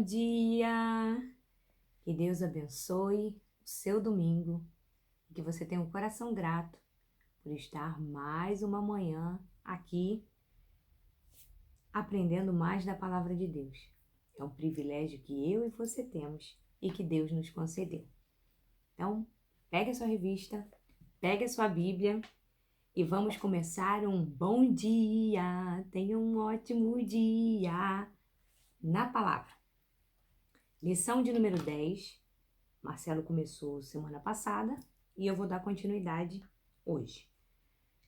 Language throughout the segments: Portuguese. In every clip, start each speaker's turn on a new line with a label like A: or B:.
A: dia! Que Deus abençoe o seu domingo e que você tenha um coração grato por estar mais uma manhã aqui aprendendo mais da Palavra de Deus. É um privilégio que eu e você temos e que Deus nos concedeu. Então, pegue a sua revista, pegue a sua Bíblia e vamos começar um bom dia. Tenha um ótimo dia na Palavra. Lição de número 10. Marcelo começou semana passada e eu vou dar continuidade hoje.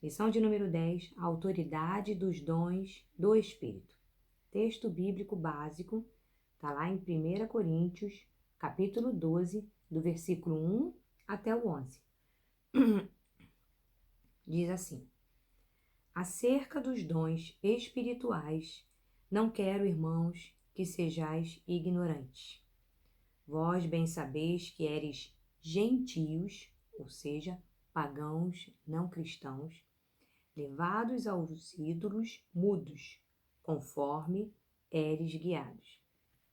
A: Lição de número 10, a autoridade dos dons do Espírito. Texto bíblico básico, está lá em 1 Coríntios, capítulo 12, do versículo 1 até o 11. Diz assim: acerca dos dons espirituais, não quero, irmãos, que sejais ignorantes. Vós bem sabeis que eres gentios, ou seja, pagãos não cristãos, levados aos ídolos mudos, conforme eres guiados.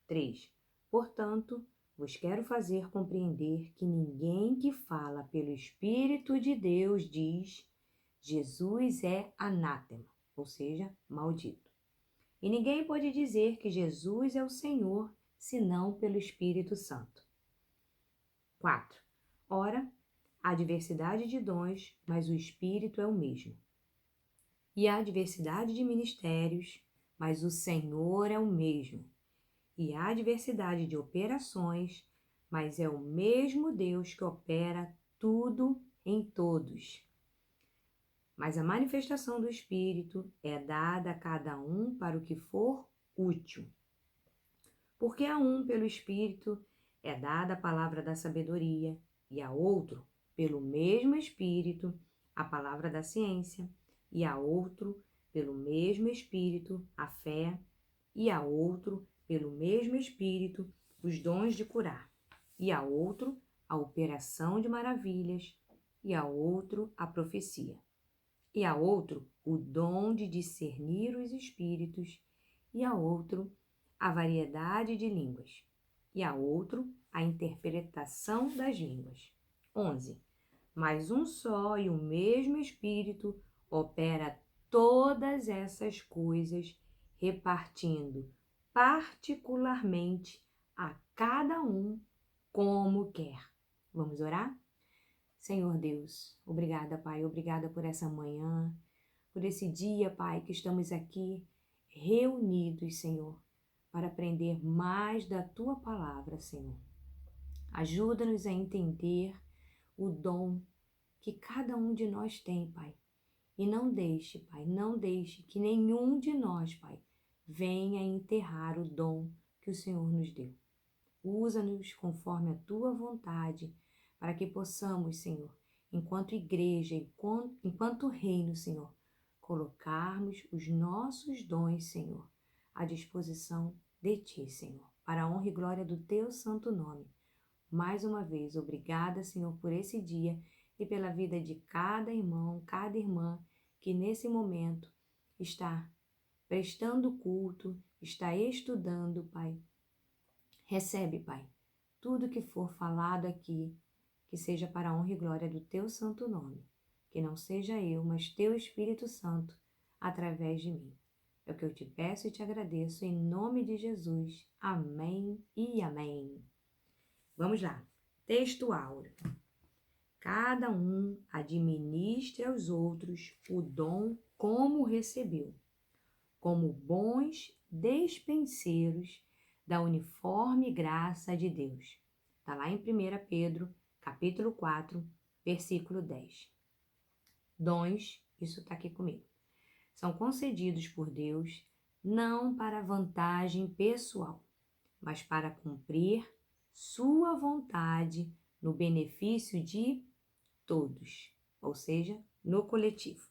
A: 3. Portanto, vos quero fazer compreender que ninguém que fala pelo Espírito de Deus diz Jesus é anátema, ou seja, maldito. E ninguém pode dizer que Jesus é o Senhor senão pelo Espírito Santo. 4. Ora, há diversidade de dons, mas o Espírito é o mesmo. E há diversidade de ministérios, mas o Senhor é o mesmo. E há diversidade de operações, mas é o mesmo Deus que opera tudo em todos. Mas a manifestação do Espírito é dada a cada um para o que for útil. Porque a um, pelo Espírito, é dada a palavra da sabedoria, e a outro, pelo mesmo Espírito, a palavra da ciência, e a outro, pelo mesmo Espírito, a fé, e a outro, pelo mesmo Espírito, os dons de curar, e a outro, a operação de maravilhas, e a outro, a profecia, e a outro, o dom de discernir os espíritos, e a outro, a variedade de línguas, e a outro, a interpretação das línguas. 11. Mas um só e o mesmo Espírito opera todas essas coisas, repartindo particularmente a cada um como quer. Vamos orar? Senhor Deus, obrigada, Pai, obrigada por essa manhã, por esse dia, Pai, que estamos aqui reunidos, Senhor, para aprender mais da Tua Palavra, Senhor. Ajuda-nos a entender o dom que cada um de nós tem, Pai. E não deixe, Pai, não deixe que nenhum de nós, Pai, venha enterrar o dom que o Senhor nos deu. Usa-nos conforme a Tua vontade, para que possamos, Senhor, enquanto igreja, enquanto reino, Senhor, colocarmos os nossos dons, Senhor, à disposição de Ti, Senhor, para a honra e glória do Teu santo nome. Mais uma vez, obrigada, Senhor, por esse dia e pela vida de cada irmão, cada irmã que nesse momento está prestando culto, está estudando, Pai. Recebe, Pai, tudo que for falado aqui, que seja para a honra e glória do Teu santo nome. Que não seja eu, mas Teu Espírito Santo, através de mim. É o que eu te peço e te agradeço, em nome de Jesus. Amém e amém. Vamos lá. Texto áureo. Cada um administre aos outros o dom como recebeu, como bons despenseiros da uniforme graça de Deus. Está lá em 1 Pedro, capítulo 4, versículo 10. Dons, isso está aqui comigo, são concedidos por Deus não para vantagem pessoal, mas para cumprir sua vontade no benefício de todos, ou seja, no coletivo.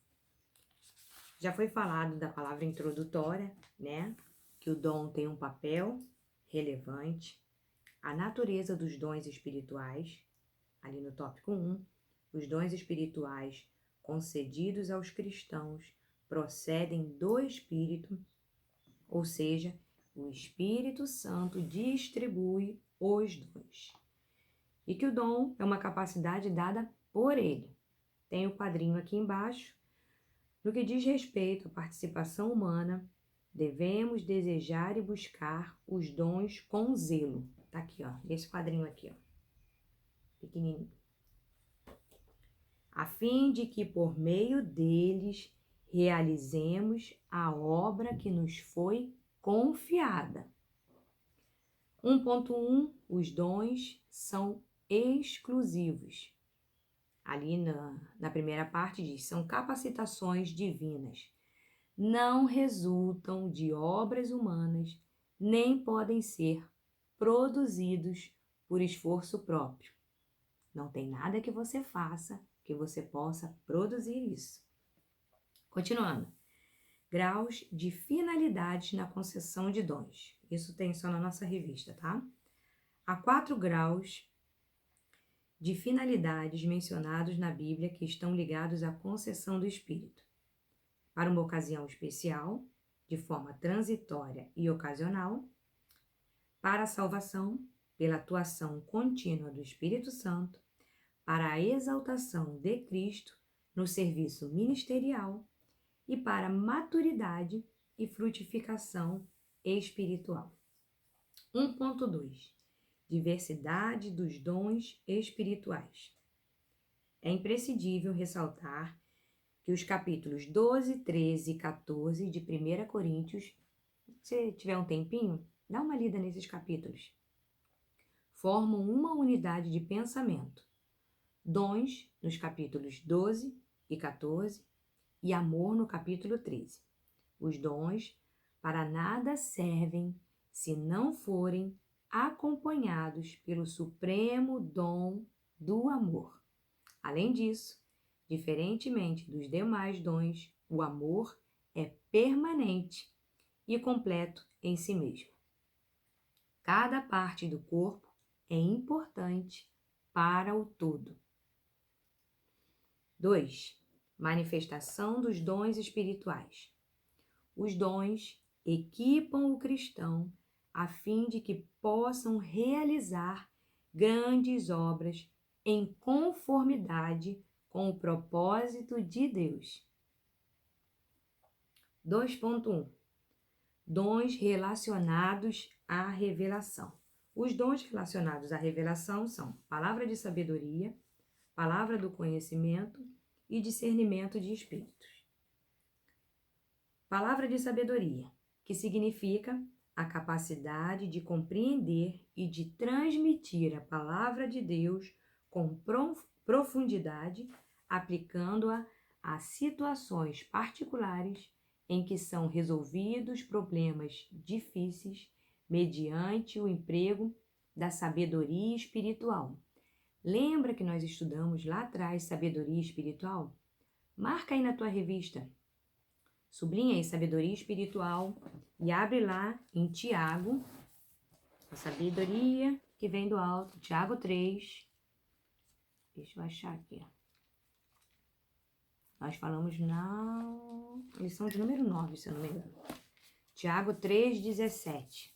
A: Já foi falado da palavra introdutória, né? Que o dom tem um papel relevante, a natureza dos dons espirituais, ali no tópico 1, os dons espirituais concedidos aos cristãos procedem do Espírito, ou seja, o Espírito Santo distribui os dons. E que o dom é uma capacidade dada por ele. Tem o quadrinho aqui embaixo. No que diz respeito à participação humana, devemos desejar e buscar os dons com zelo. Tá aqui, ó, esse quadrinho aqui, ó, pequenininho. A fim de que por meio deles realizemos a obra que nos foi confiada. 1.1, os dons são exclusivos. Ali na primeira parte diz, são capacitações divinas. Não resultam de obras humanas, nem podem ser produzidos por esforço próprio. Não tem nada que você faça que você possa produzir isso. Continuando. Graus de finalidades na concessão de dons. Isso tem só na nossa revista, tá? Há 4 graus de finalidades mencionados na Bíblia que estão ligados à concessão do Espírito. Para uma ocasião especial, de forma transitória e ocasional, para a salvação, pela atuação contínua do Espírito Santo, para a exaltação de Cristo no serviço ministerial e para maturidade e frutificação espiritual. 1.2. Diversidade dos dons espirituais. É imprescindível ressaltar que os capítulos 12, 13 e 14 de 1 Coríntios, se tiver um tempinho, dá uma lida nesses capítulos, formam uma unidade de pensamento. Dons nos capítulos 12 e 14 e amor no capítulo 13. Os dons para nada servem se não forem acompanhados pelo supremo dom do amor. Além disso, diferentemente dos demais dons, o amor é permanente e completo em si mesmo. Cada parte do corpo é importante para o todo. 2. Manifestação dos dons espirituais. Os dons equipam o cristão a fim de que possam realizar grandes obras em conformidade com o propósito de Deus. 2.1. Dons relacionados à revelação. Os dons relacionados à revelação são palavra de sabedoria, palavra do conhecimento e discernimento de espíritos. Palavra de sabedoria, que significa a capacidade de compreender e de transmitir a palavra de Deus com profundidade, aplicando-a a situações particulares em que são resolvidos problemas difíceis mediante o emprego da sabedoria espiritual. Lembra que nós estudamos lá atrás sabedoria espiritual? Marca aí na tua revista. Sublinha aí sabedoria espiritual e abre lá em Tiago, a sabedoria que vem do alto, Tiago 3. Deixa eu achar aqui. Nós falamos na lição de número 9, se eu não me engano. Tiago 3,17.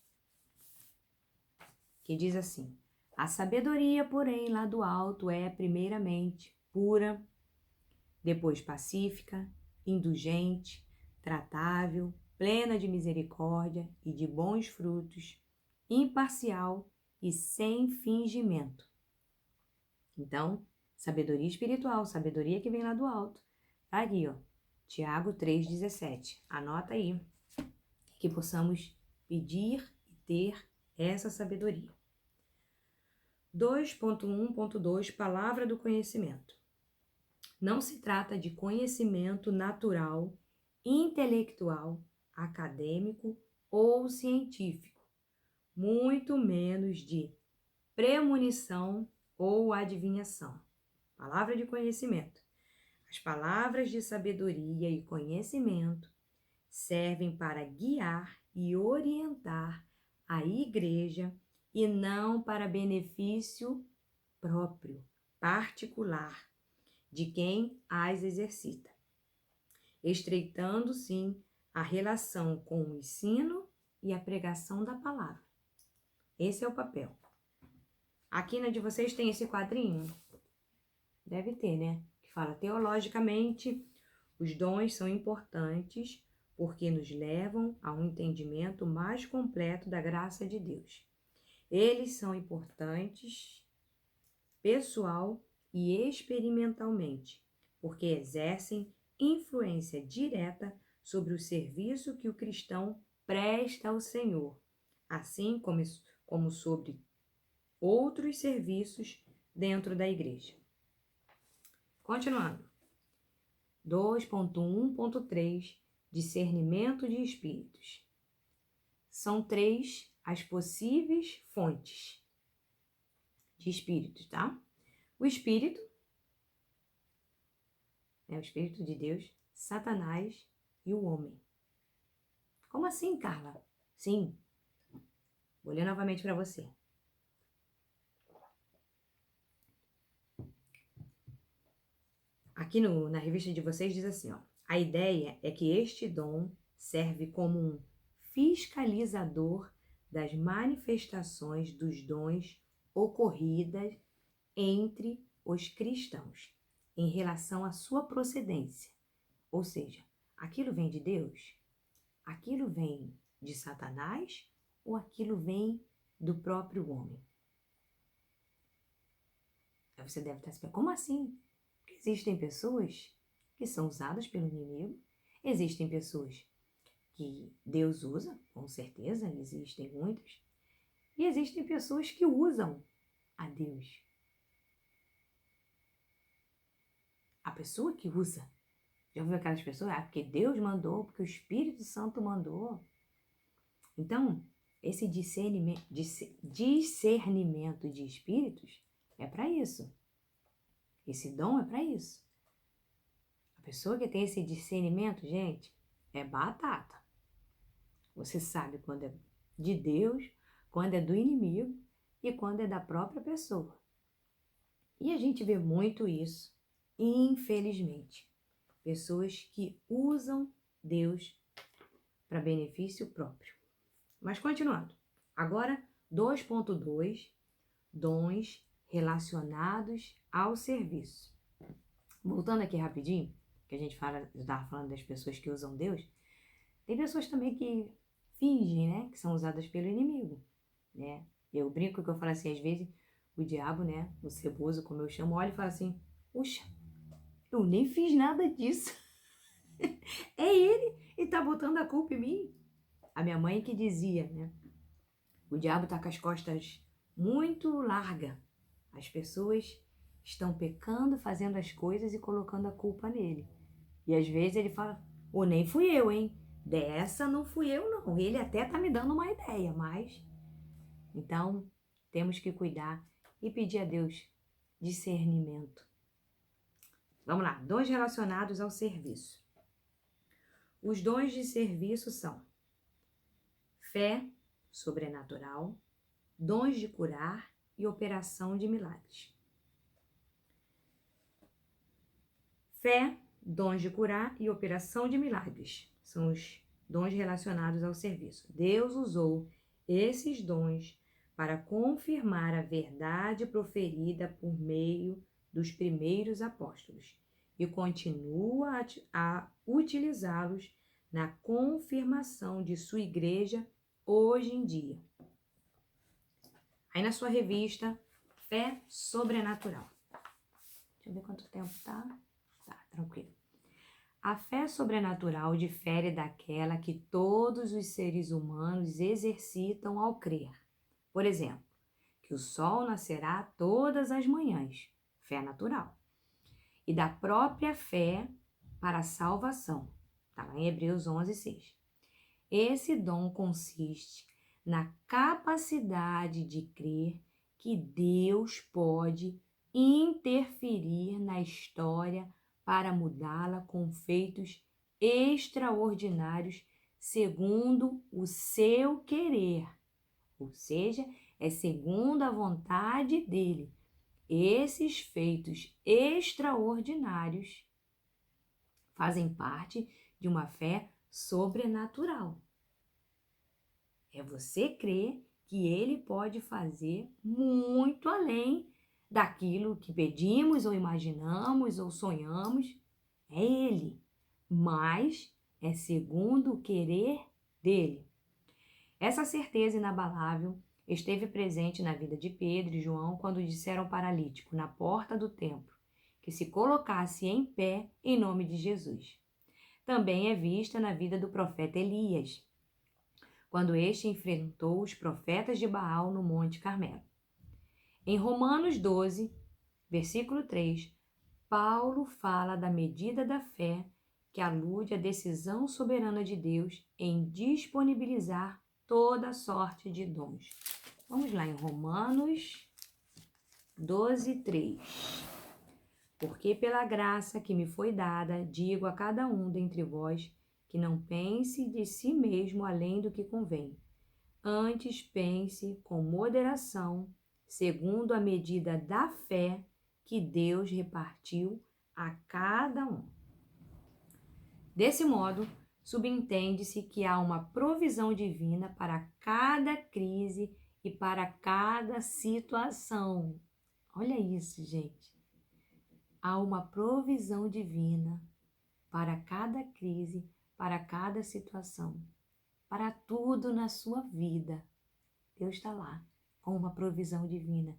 A: Que diz assim: a sabedoria, porém, lá do alto é, primeiramente, pura, depois pacífica, indulgente, tratável, plena de misericórdia e de bons frutos, imparcial e sem fingimento. Então, sabedoria espiritual, sabedoria que vem lá do alto. Tá aqui, ó, Tiago 3,17. Anota aí, que possamos pedir e ter essa sabedoria. 2.1.2 Palavra do conhecimento. Não se trata de conhecimento natural, intelectual, acadêmico ou científico, muito menos de premonição ou adivinhação. Palavra de conhecimento. As palavras de sabedoria e conhecimento servem para guiar e orientar a igreja e não para benefício próprio, particular, de quem as exercita, estreitando, sim, a relação com o ensino e a pregação da palavra. Esse é o papel. Aqui na de vocês tem esse quadrinho? Deve ter, né? Que fala, teologicamente, os dons são importantes porque nos levam a um entendimento mais completo da graça de Deus. Eles são importantes pessoal e experimentalmente, porque exercem influência direta sobre o serviço que o cristão presta ao Senhor, assim como sobre outros serviços dentro da igreja. Continuando. 2.1.3 Discernimento de espíritos. São 3 as possíveis fontes de espíritos, tá? O espírito, o espírito de Deus, Satanás e o homem. Como assim, Carla? Sim. Vou ler novamente para você. Aqui na revista de vocês diz assim, ó. A ideia é que este dom serve como um fiscalizador das manifestações dos dons ocorridas entre os cristãos em relação à sua procedência. Ou seja, aquilo vem de Deus? Aquilo vem de Satanás ou aquilo vem do próprio homem? Aí você deve estar se perguntando, como assim? Porque existem pessoas que são usadas pelo inimigo, existem pessoas que Deus usa, com certeza, existem muitas, e existem pessoas que usam a Deus. A pessoa que usa. Já ouviu aquelas pessoas? Ah, porque Deus mandou, porque o Espírito Santo mandou. Então, esse discernimento de espíritos é para isso. Esse dom é para isso. A pessoa que tem esse discernimento, gente, é batata. Você sabe quando é de Deus, quando é do inimigo e quando é da própria pessoa. E a gente vê muito isso, infelizmente. Pessoas que usam Deus para benefício próprio. Mas continuando. Agora, 2.2, dons relacionados ao serviço. Voltando aqui rapidinho, que a gente estava falando das pessoas que usam Deus, tem pessoas também que fingem, né, que são usadas pelo inimigo, né? Eu brinco que eu falo assim, às vezes o diabo, né, o ceboso, como eu chamo, olha e fala assim, puxa, eu nem fiz nada disso. É ele e tá botando a culpa em mim. A minha mãe que dizia, né, o diabo tá com as costas muito largas. As pessoas estão pecando, fazendo as coisas e colocando a culpa nele. E às vezes ele fala, ou nem fui eu, hein? Dessa não fui eu, não. Ele até tá me dando uma ideia, mas... Então, temos que cuidar e pedir a Deus discernimento. Vamos lá, dons relacionados ao serviço. Os dons de serviço são fé sobrenatural, dons de curar e operação de milagres. Fé, dons de curar e operação de milagres são os dons relacionados ao serviço. Deus usou esses dons para confirmar a verdade proferida por meio dos primeiros apóstolos e continua a utilizá-los na confirmação de sua igreja hoje em dia. Aí na sua revista, Fé Sobrenatural. Deixa eu ver quanto tempo tá. Tá, tranquilo. A fé sobrenatural difere daquela que todos os seres humanos exercitam ao crer. Por exemplo, que o sol nascerá todas as manhãs, fé natural. E da própria fé para a salvação. Está lá em Hebreus 11:6. Esse dom consiste na capacidade de crer que Deus pode interferir na história para mudá-la com feitos extraordinários segundo o seu querer. Ou seja, é segundo a vontade dele. Esses feitos extraordinários fazem parte de uma fé sobrenatural. É você crer que Ele pode fazer muito além daquilo que pedimos ou imaginamos ou sonhamos. É Ele, mas é segundo o querer dele. Essa certeza inabalável esteve presente na vida de Pedro e João quando disseram ao paralítico na porta do templo que se colocasse em pé em nome de Jesus. Também é vista na vida do profeta Elias, quando este enfrentou os profetas de Baal no Monte Carmelo. Em Romanos 12, versículo 3, Paulo fala da medida da fé que alude à decisão soberana de Deus em disponibilizar toda sorte de dons. Vamos lá em Romanos 12, 3. Porque pela graça que me foi dada, digo a cada um dentre vós que não pense de si mesmo além do que convém. Antes pense com moderação, segundo a medida da fé que Deus repartiu a cada um. Desse modo, subentende-se que há uma provisão divina para cada crise e para cada situação. Olha isso, gente. Há uma provisão divina para cada crise, para cada situação, para tudo na sua vida. Deus está lá com uma provisão divina.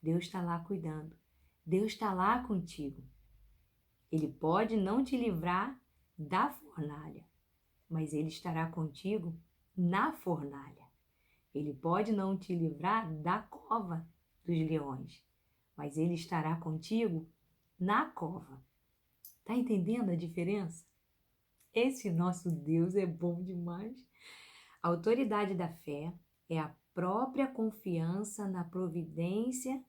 A: Deus está lá cuidando. Deus está lá contigo. Ele pode não te livrar da fornalha, mas Ele estará contigo na fornalha. Ele pode não te livrar da cova dos leões, mas Ele estará contigo na cova. Tá entendendo a diferença? Esse nosso Deus é bom demais. A autoridade da fé é a própria confiança na providência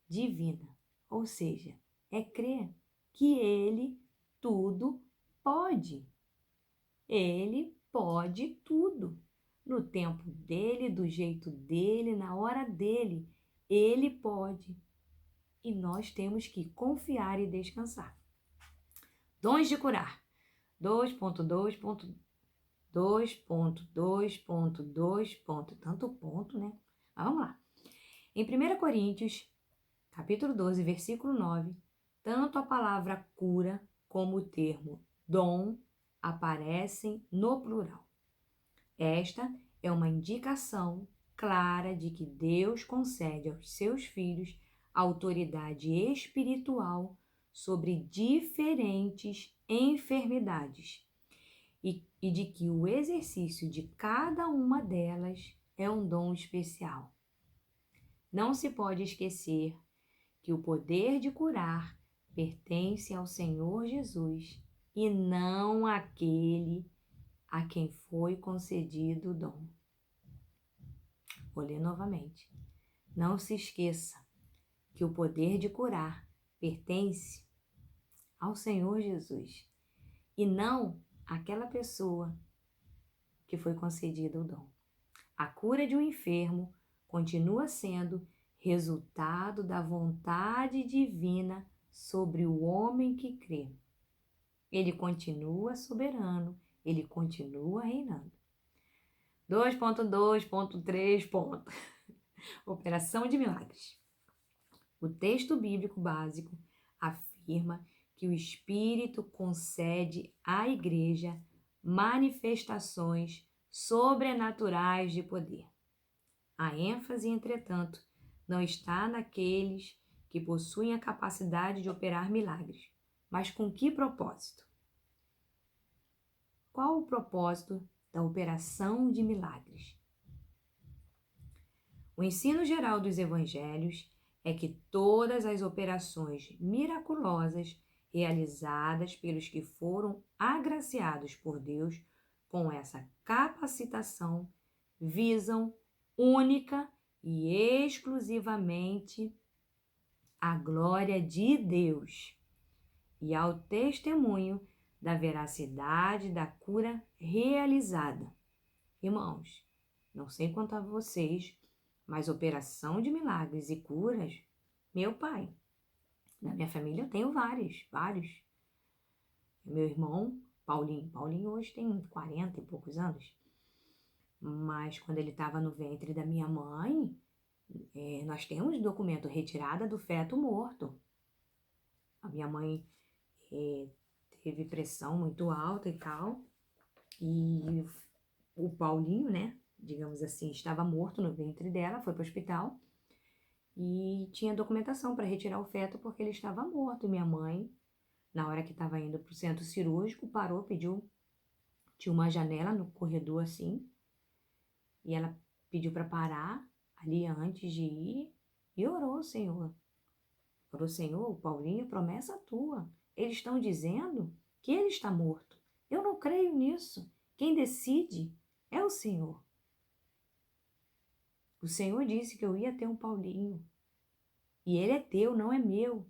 A: divina, ou seja, é crer que Ele tudo pode. Ele pode tudo. No tempo dele, do jeito dele, na hora dele. Ele pode. E nós temos que confiar e descansar. Dons de curar. 2.2.2.2. Tanto ponto, né? Mas vamos lá. Em 1 Coríntios, capítulo 12, versículo 9, tanto a palavra cura como o termo dom aparecem no plural. Esta é uma indicação clara de que Deus concede aos seus filhos autoridade espiritual sobre diferentes enfermidades e de que o exercício de cada uma delas é um dom especial. Não se pode esquecer que o poder de curar pertence ao Senhor Jesus e não àquele a quem foi concedido o dom. Vou ler novamente. Não se esqueça que o poder de curar pertence ao Senhor Jesus e não àquela pessoa que foi concedida o dom. A cura de um enfermo continua sendo resultado da vontade divina sobre o homem que crê. Ele continua soberano, ele continua reinando. 2.2.3. Operação de milagres. O texto bíblico básico afirma que o Espírito concede à Igreja manifestações sobrenaturais de poder. A ênfase, entretanto, não está naqueles que possuem a capacidade de operar milagres, mas com que propósito? Qual o propósito da operação de milagres? O ensino geral dos evangelhos é que todas as operações miraculosas realizadas pelos que foram agraciados por Deus com essa capacitação visam única e exclusivamente a glória de Deus e ao testemunho da veracidade da cura realizada. Irmãos, não sei quanto a vocês, mas operação de milagres e curas, meu pai, na minha família eu tenho vários. Meu irmão, Paulinho hoje tem 40 e poucos anos. Mas quando ele estava no ventre da minha mãe, nós temos documento, retirada do feto morto. A minha mãe teve pressão muito alta e tal, e o Paulinho, né, digamos assim, estava morto no ventre dela, foi para o hospital, e tinha documentação para retirar o feto porque ele estava morto. E minha mãe, na hora que estava indo para o centro cirúrgico, parou, pediu, tinha uma janela no corredor assim, e ela pediu para parar ali antes de ir e orou, Senhor. Orou, Senhor, o Paulinho, promessa tua. Eles estão dizendo que ele está morto. Eu não creio nisso. Quem decide é o Senhor. O Senhor disse que eu ia ter um Paulinho. E ele é teu, não é meu.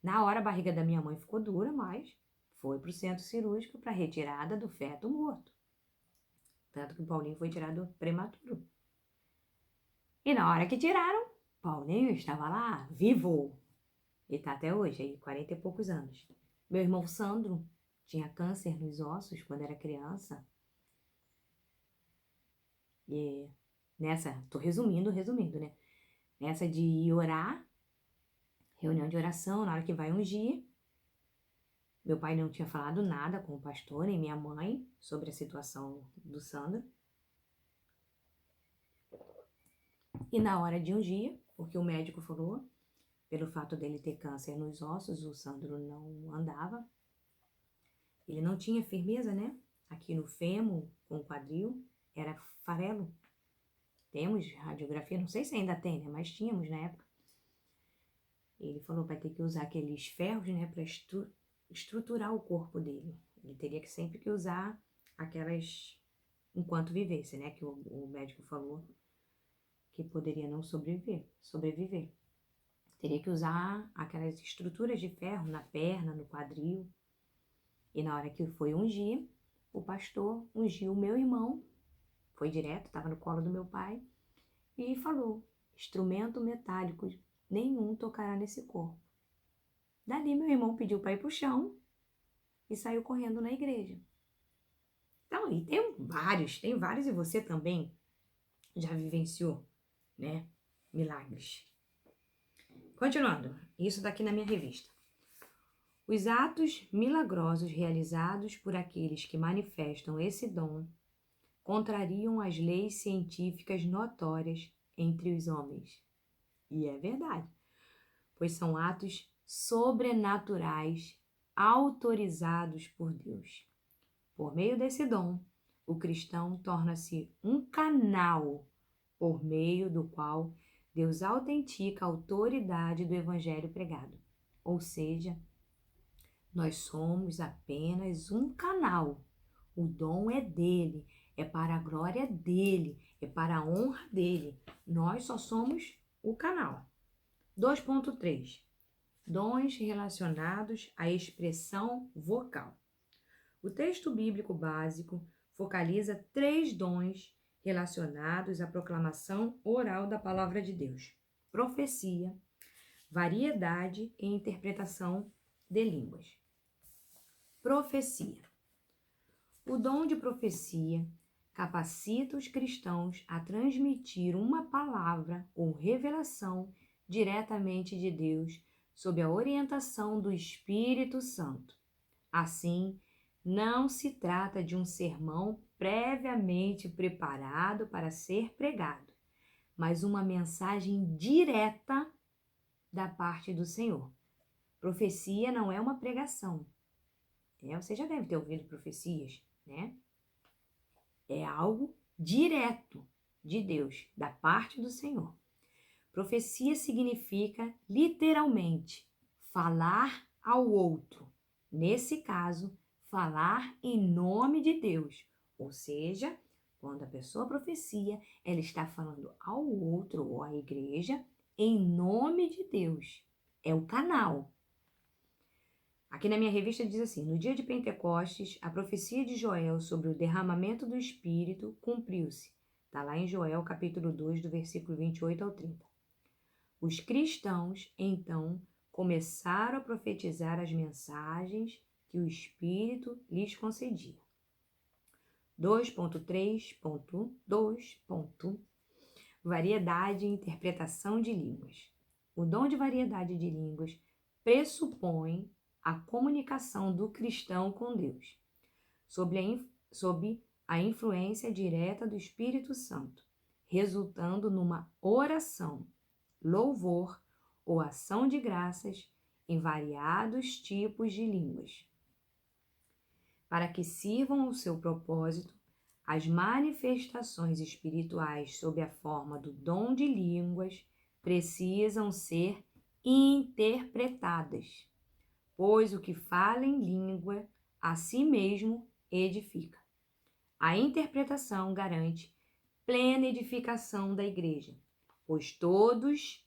A: Na hora a barriga da minha mãe ficou dura, mas foi para o centro cirúrgico para retirada do feto morto. Tanto que o Paulinho foi tirado prematuro. E na hora que tiraram, Paulinho estava lá, vivo. E está até hoje, aí 40 e poucos anos. Meu irmão Sandro tinha câncer nos ossos quando era criança. E tô resumindo, né? Nessa de ir orar, reunião de oração, na hora que vai ungir, meu pai não tinha falado nada com o pastor, nem minha mãe, sobre a situação do Sandro. E na hora de ungir, porque o médico falou, pelo fato dele ter câncer nos ossos, o Sandro não andava. Ele não tinha firmeza, né? Aqui no fêmur, com o quadril, era farelo. Temos radiografia, não sei se ainda tem, né? Mas tínhamos na época. Ele falou que vai ter que usar aqueles ferros, né? Para estruturar o corpo dele. Ele teria que sempre que usar aquelas enquanto vivesse, né? Que o médico falou que poderia não sobreviver. Teria que usar aquelas estruturas de ferro na perna, no quadril. E na hora que foi ungir, o pastor ungiu o meu irmão, foi direto, estava no colo do meu pai, e falou: instrumento metálico nenhum tocará nesse corpo. Dali meu irmão pediu para ir para o chão e saiu correndo na igreja. Então, e tem vários, e você também já vivenciou, né? Milagres. Continuando, isso daqui na minha revista. Os atos milagrosos realizados por aqueles que manifestam esse dom contrariam as leis científicas notórias entre os homens. E é verdade, pois são atos sobrenaturais autorizados por Deus. Por meio desse dom, o cristão torna-se um canal por meio do qual Deus autentica a autoridade do evangelho pregado. Ou seja, nós somos apenas um canal. O dom é dele, é para a glória dele, é para a honra dele. Nós só somos o canal. 2.3. Dons relacionados à expressão vocal. O texto bíblico básico focaliza 3 dons relacionados à proclamação oral da palavra de Deus: profecia, variedade e interpretação de línguas. Profecia. O dom de profecia capacita os cristãos a transmitir uma palavra ou revelação diretamente de Deus sob a orientação do Espírito Santo. Assim, não se trata de um sermão previamente preparado para ser pregado, mas uma mensagem direta da parte do Senhor. Profecia não é uma pregação. Você já deve ter ouvido profecias, né? É algo direto de Deus, da parte do Senhor. Profecia significa, literalmente, falar ao outro. Nesse caso, falar em nome de Deus. Ou seja, quando a pessoa profecia, ela está falando ao outro ou à igreja em nome de Deus. É o canal. Aqui na minha revista diz assim: no dia de Pentecostes, a profecia de Joel sobre o derramamento do Espírito cumpriu-se. Está lá em Joel, capítulo 2, do versículo 28 ao 30. Os cristãos, então, começaram a profetizar as mensagens que o Espírito lhes concedia. 2.3.2. Variedade e interpretação de línguas. O dom de variedade de línguas pressupõe a comunicação do cristão com Deus, sob a influência direta do Espírito Santo, resultando numa oração, louvor ou ação de graças em variados tipos de línguas. Para que sirvam ao seu propósito, as manifestações espirituais sob a forma do dom de línguas precisam ser interpretadas, pois o que fala em língua a si mesmo edifica. A interpretação garante plena edificação da igreja, pois todos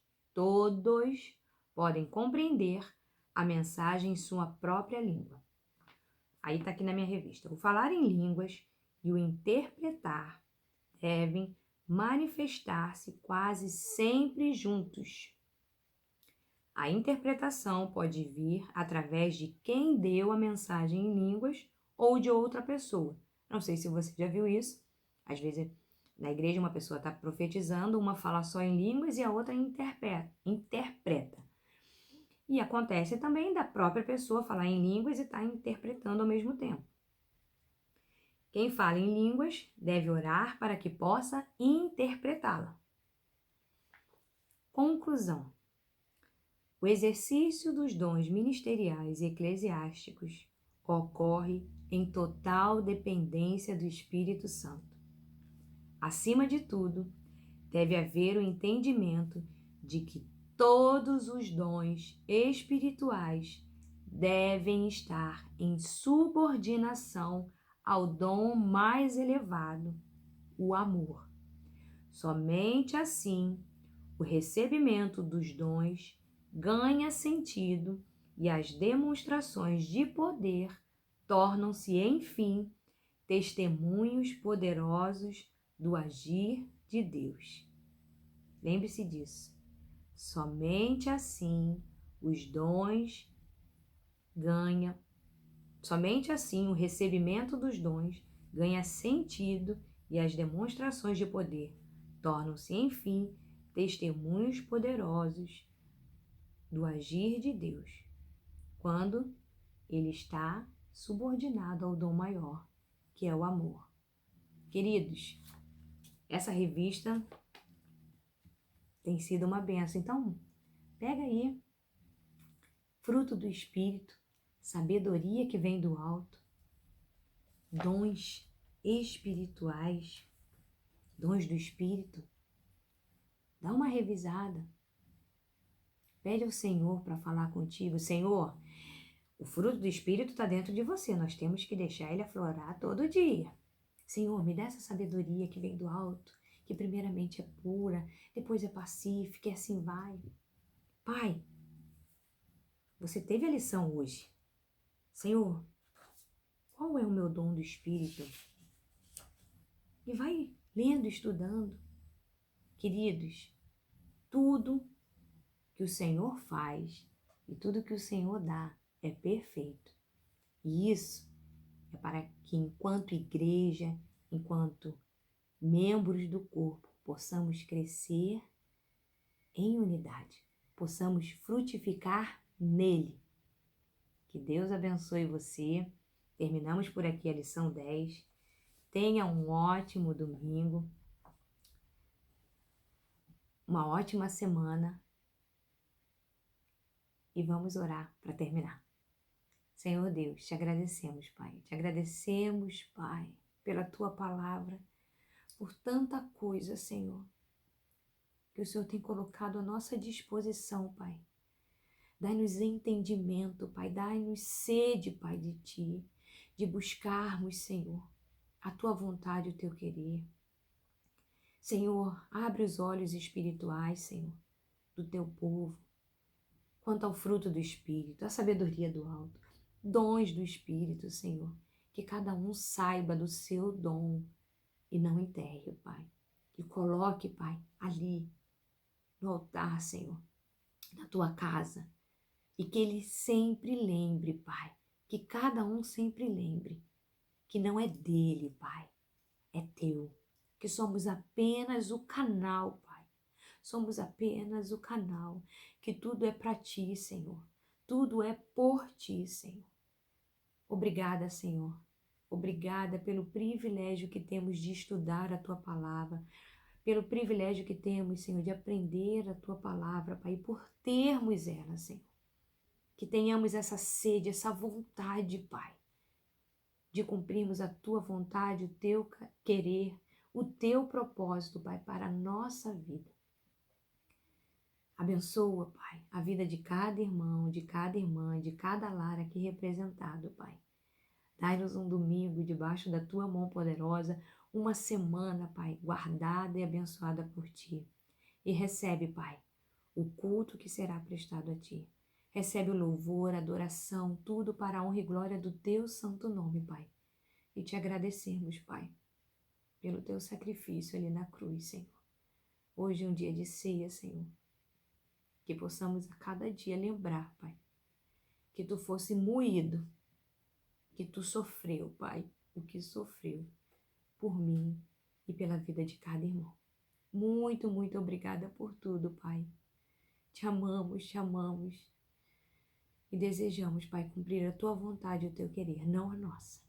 A: podem compreender a mensagem em sua própria língua. Aí está aqui na minha revista. O falar em línguas e o interpretar devem manifestar-se quase sempre juntos. A interpretação pode vir através de quem deu a mensagem em línguas ou de outra pessoa. Não sei se você já viu isso. Às vezes, na igreja, uma pessoa está profetizando, uma fala só em línguas e a outra interpreta. E acontece também da própria pessoa falar em línguas e estar interpretando ao mesmo tempo. Quem fala em línguas deve orar para que possa interpretá-la. Conclusão. O exercício dos dons ministeriais e eclesiásticos ocorre em total dependência do Espírito Santo. Acima de tudo, deve haver o entendimento de que todos os dons espirituais devem estar em subordinação ao dom mais elevado, o amor. Somente assim, o recebimento dos dons ganha sentido e as demonstrações de poder tornam-se, enfim, testemunhos poderosos do agir de Deus. Lembre-se disso. Somente assim somente assim o recebimento dos dons ganha sentido e as demonstrações de poder tornam-se, enfim, testemunhos poderosos do agir de Deus, quando ele está subordinado ao dom maior, que é o amor. Queridos, essa revista tem sido uma benção. Então, pega aí, fruto do Espírito, sabedoria que vem do alto, dons espirituais, dons do Espírito. Dá uma revisada. Pede ao Senhor para falar contigo. Senhor, o fruto do Espírito está dentro de você. Nós temos que deixar ele aflorar todo dia. Senhor, me dá essa sabedoria que vem do alto, que primeiramente é pura, depois é pacífica e assim vai. Pai, você teve a lição hoje. Senhor, qual é o meu dom do Espírito? E vai lendo, estudando. Queridos, tudo que o Senhor faz e tudo que o Senhor dá é perfeito. E isso é para que, enquanto igreja, enquanto membros do corpo, possamos crescer em unidade, possamos frutificar nele. Que Deus abençoe você. Terminamos por aqui a lição 10. Tenha um ótimo domingo, uma ótima semana e vamos orar para terminar. Senhor Deus, te agradecemos, Pai. Te agradecemos, Pai, pela Tua palavra, por tanta coisa, Senhor, que o Senhor tem colocado à nossa disposição, Pai. Dai-nos entendimento, Pai. Dai-nos sede, Pai, de Ti, de buscarmos, Senhor, a Tua vontade e o Teu querer. Senhor, abre os olhos espirituais, Senhor, do Teu povo, quanto ao fruto do Espírito, a sabedoria do alto, dons do Espírito, Senhor, que cada um saiba do seu dom e não enterre, Pai. E coloque, Pai, ali no altar, Senhor, na Tua casa, e que Ele sempre lembre, Pai, que cada um sempre lembre que não é dele, Pai, é teu, que somos apenas o canal, Pai. Somos apenas o canal, que tudo é para ti, Senhor. Tudo é por ti, Senhor. Obrigada, Senhor. Obrigada pelo privilégio que temos de estudar a tua palavra, pelo privilégio que temos, Senhor, de aprender a tua palavra, Pai, e por termos ela, Senhor. Que tenhamos essa sede, essa vontade, Pai, de cumprirmos a tua vontade, o teu querer, o teu propósito, Pai, para a nossa vida. Abençoa, Pai, a vida de cada irmão, de cada irmã, de cada lar aqui representado, Pai. Dai-nos um domingo debaixo da tua mão poderosa, uma semana, Pai, guardada e abençoada por ti. E recebe, Pai, o culto que será prestado a ti. Recebe o louvor, a adoração, tudo para a honra e glória do teu santo nome, Pai. E te agradecemos, Pai, pelo teu sacrifício ali na cruz, Senhor. Hoje é um dia de ceia, Senhor. Que possamos a cada dia lembrar, Pai, que tu fosse moído, que tu sofreu, Pai, o que sofreu por mim e pela vida de cada irmão. Muito, muito obrigada por tudo, Pai. Te amamos e desejamos, Pai, cumprir a tua vontade e o teu querer, não a nossa.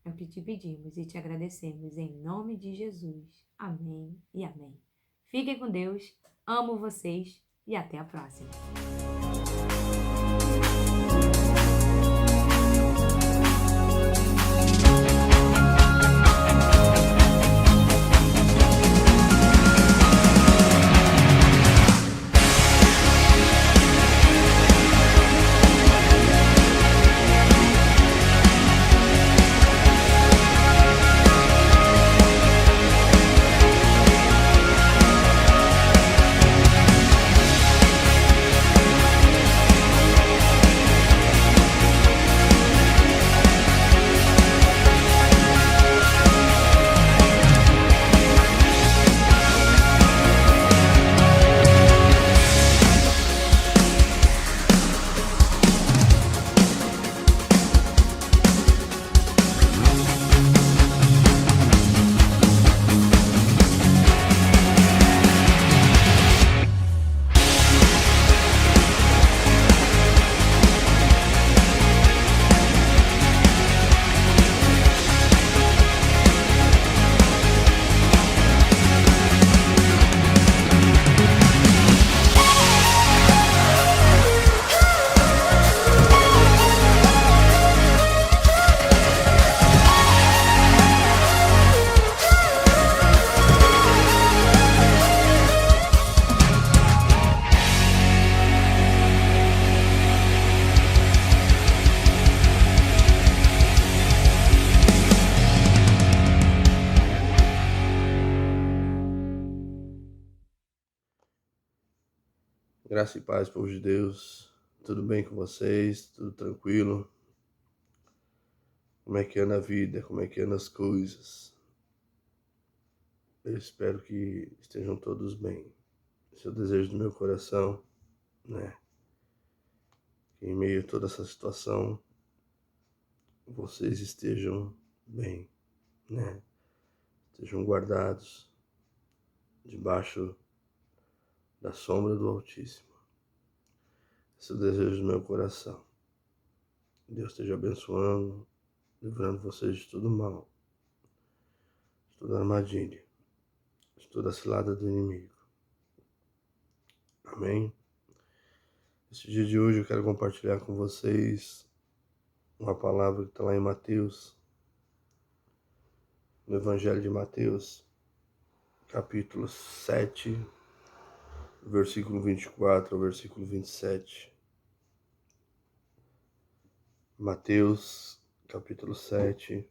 A: É o que te pedimos e te agradecemos em nome de Jesus. Amém e amém. Fiquem com Deus, amo vocês e até a próxima.
B: Graça e paz, povo de Deus. Tudo bem com vocês? Tudo tranquilo? Como é que anda a vida? Como é que andam as coisas? Eu espero que estejam todos bem. Esse é o desejo do meu coração, né? Que em meio a toda essa situação, vocês estejam bem, né? Estejam guardados debaixo da sombra do Altíssimo. Esse é o desejo do meu coração. Deus esteja abençoando, livrando vocês de todo mal, de toda armadilha, de toda cilada do inimigo. Amém? Esse dia de hoje eu quero compartilhar com vocês uma palavra que está lá em Mateus, no Evangelho de Mateus, capítulo 7, versículo 24 ao versículo 27. Mateus, capítulo 7,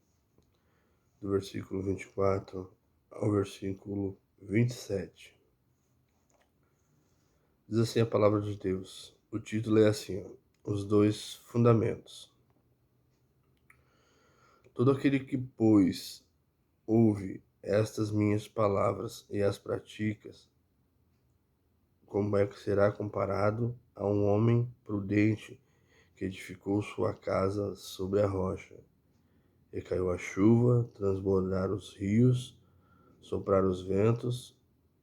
B: do versículo 24 ao versículo 27. Diz assim a palavra de Deus. O título é assim, ó, Os dois fundamentos. Todo aquele que, pois, ouve estas minhas palavras e as praticas, como é que será comparado a um homem prudente que edificou sua casa sobre a rocha. E caiu a chuva, transbordaram os rios, sopraram os ventos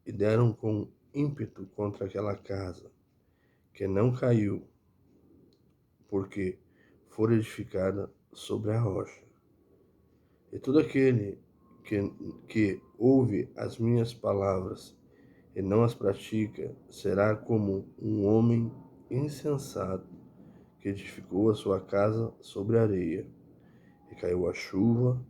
B: e deram com ímpeto contra aquela casa, que não caiu, porque fora edificada sobre a rocha. E todo aquele que ouve as minhas palavras e não as pratica, será como um homem insensato que edificou a sua casa sobre a areia. E caiu a chuva,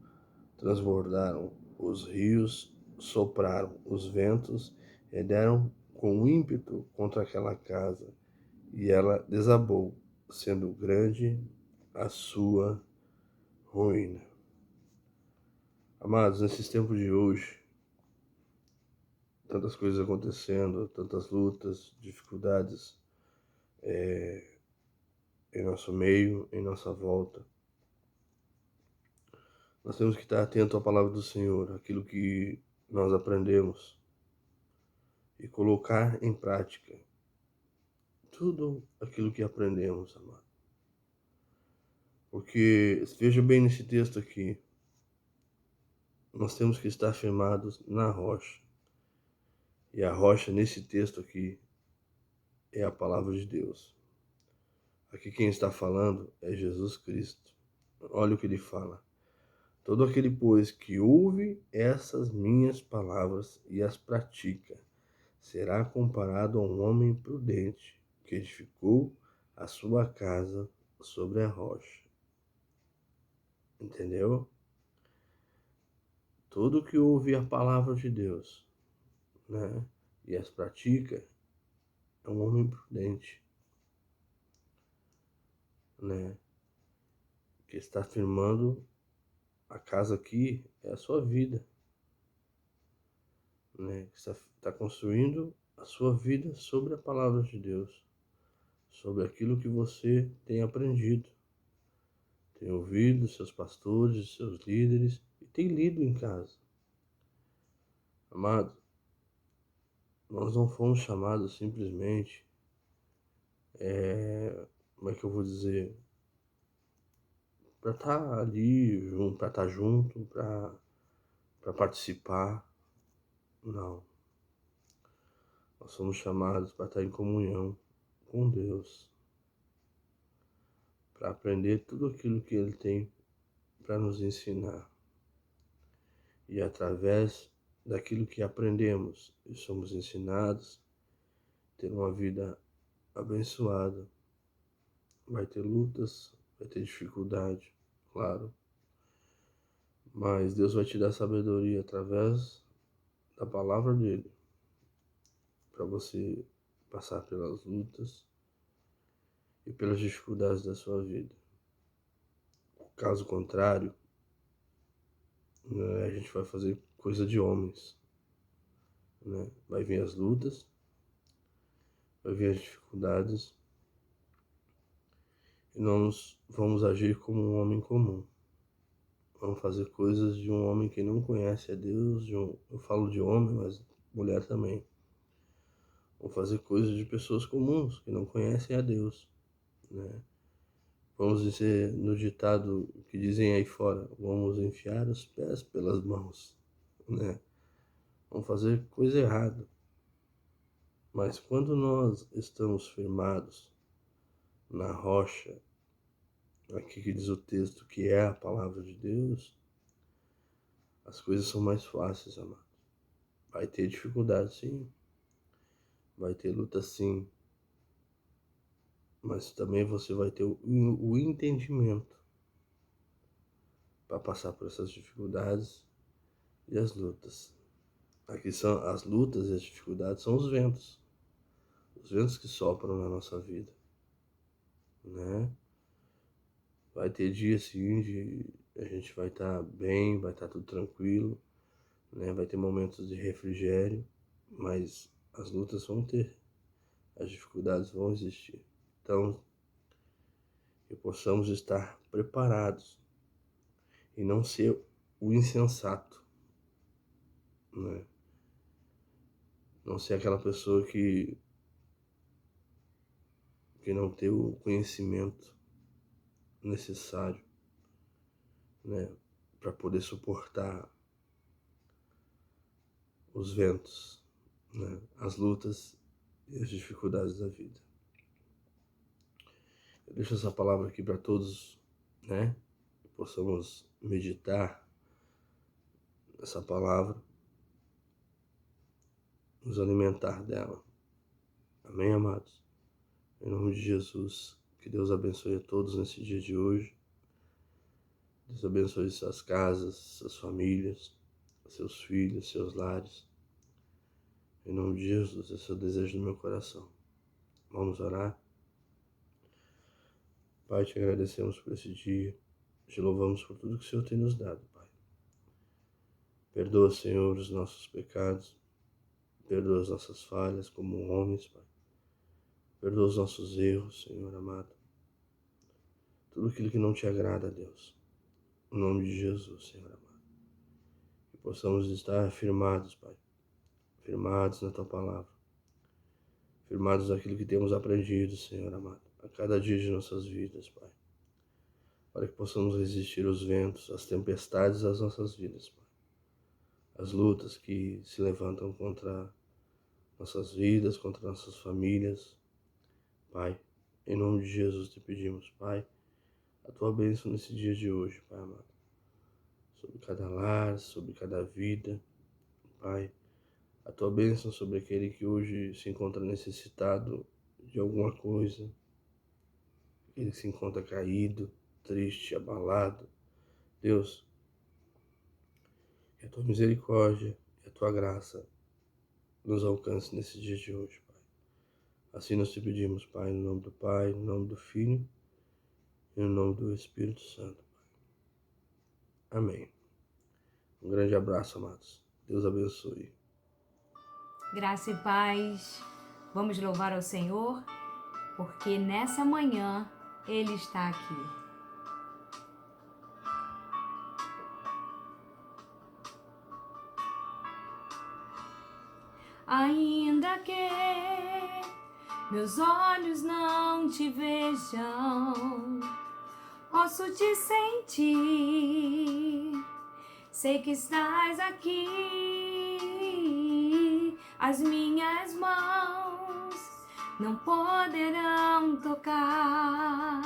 B: transbordaram os rios, sopraram os ventos e deram com ímpeto contra aquela casa, e ela desabou, sendo grande a sua ruína. Amados, nesses tempos de hoje, tantas coisas acontecendo, tantas lutas, dificuldades em nosso meio, em nossa volta. Nós temos que estar atento à palavra do Senhor, aquilo que nós aprendemos, e colocar em prática tudo aquilo que aprendemos, amado. Porque, veja bem nesse texto aqui, nós temos que estar firmados na rocha. E a rocha, nesse texto aqui, é a palavra de Deus. Aqui quem está falando é Jesus Cristo. Olha o que ele fala. Todo aquele, pois, que ouve essas minhas palavras e as pratica, será comparado a um homem prudente que edificou a sua casa sobre a rocha. Entendeu? Todo que ouve a palavra de Deus, né, e as pratica, é um homem prudente, né, que está firmando a casa aqui, é a sua vida, né, que está construindo a sua vida sobre a palavra de Deus, sobre aquilo que você tem aprendido, tem ouvido seus pastores, seus líderes e tem lido em casa. Amado, nós não fomos chamados simplesmente, como é que eu vou dizer, para estar ali, para estar junto, para participar. Não. Nós somos chamados para estar em comunhão com Deus, para aprender tudo aquilo que Ele tem para nos ensinar. E através daquilo que aprendemos e somos ensinados, ter uma vida abençoada. Vai ter lutas, vai ter dificuldade, claro. Mas Deus vai te dar sabedoria através da palavra dele, para você passar pelas lutas e pelas dificuldades da sua vida. Caso contrário, né, a gente vai fazer coisa de homens, né? Vai vir as lutas, vai vir as dificuldades, e nós vamos agir como um homem comum. Vamos fazer coisas de um homem que não conhece a Deus, eu falo de homem, mas mulher também. Vamos fazer coisas de pessoas comuns que não conhecem a Deus, né? Vamos dizer no ditado que dizem aí fora, vamos enfiar os pés pelas mãos, né? Vamos fazer coisa errada. Mas quando nós estamos firmados na rocha, aqui que diz o texto que é a palavra de Deus, as coisas são mais fáceis, amado. Vai ter dificuldade, sim. Vai ter luta, sim. Mas também você vai ter o entendimento para passar por essas dificuldades e as lutas. Aqui são as lutas e as dificuldades, são os ventos que sopram na nossa vida, né? Vai ter dia sim de a gente vai estar bem, vai estar tudo tranquilo, né? Vai ter momentos de refrigério, mas as lutas vão ter, as dificuldades vão existir. Então, que possamos estar preparados e não ser o insensato, né? Não ser aquela pessoa que não tem o conhecimento necessário, né, para poder suportar os ventos, né? As lutas e as dificuldades da vida. Eu deixo essa palavra aqui para todos, né? Que possamos meditar essa palavra, nos alimentar dela. Amém, amados? Em nome de Jesus, que Deus abençoe a todos nesse dia de hoje. Deus abençoe suas casas, suas famílias, seus filhos, seus lares. Em nome de Jesus, esse é o desejo do meu coração. Vamos orar? Pai, te agradecemos por esse dia. Te louvamos por tudo que o Senhor tem nos dado, Pai. Perdoa, Senhor, os nossos pecados. Perdoa as nossas falhas como homens, Pai. Perdoa os nossos erros, Senhor amado. Tudo aquilo que não te agrada, Deus. Em nome de Jesus, Senhor amado. Que possamos estar firmados, Pai. Firmados na Tua palavra. Firmados naquilo que temos aprendido, Senhor amado. A cada dia de nossas vidas, Pai. Para que possamos resistir aos ventos, às tempestades das nossas vidas, Pai. As lutas que se levantam contra nossas vidas, contra nossas famílias. Pai, em nome de Jesus te pedimos, Pai, a Tua bênção nesse dia de hoje, Pai amado. Sobre cada lar, sobre cada vida, Pai. A Tua bênção sobre aquele que hoje se encontra necessitado de alguma coisa. Ele se encontra caído, triste, abalado. Deus, que a Tua misericórdia e a Tua graça nos alcance nesse dia de hoje, Pai. Assim nós te pedimos, Pai, no nome do Pai, no nome do Filho e no nome do Espírito Santo, Pai. Amém. Um grande abraço, amados. Deus abençoe.
A: Graça e paz. Vamos louvar ao Senhor, porque nessa manhã Ele está aqui. Ainda que meus olhos não te vejam, posso te sentir. Sei que estás aqui. As minhas mãos não poderão tocar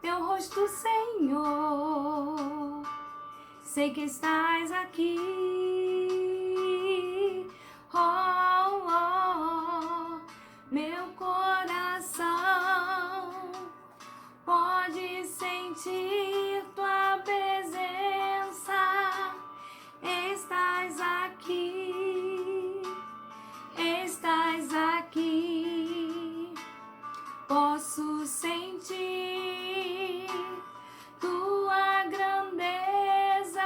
A: teu rosto, Senhor. Sei que estás aqui. Oh, oh, meu coração pode sentir tua presença. Estás aqui, estás aqui. Posso sentir tua grandeza.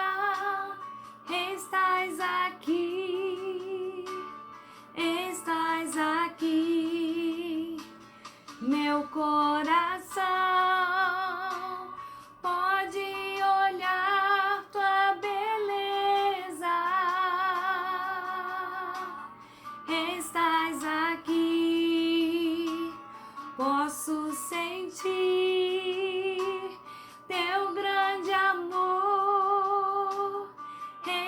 A: Estás aqui, estás aqui. Meu coração pode olhar tua beleza. Estás aqui. Posso sentir teu grande amor.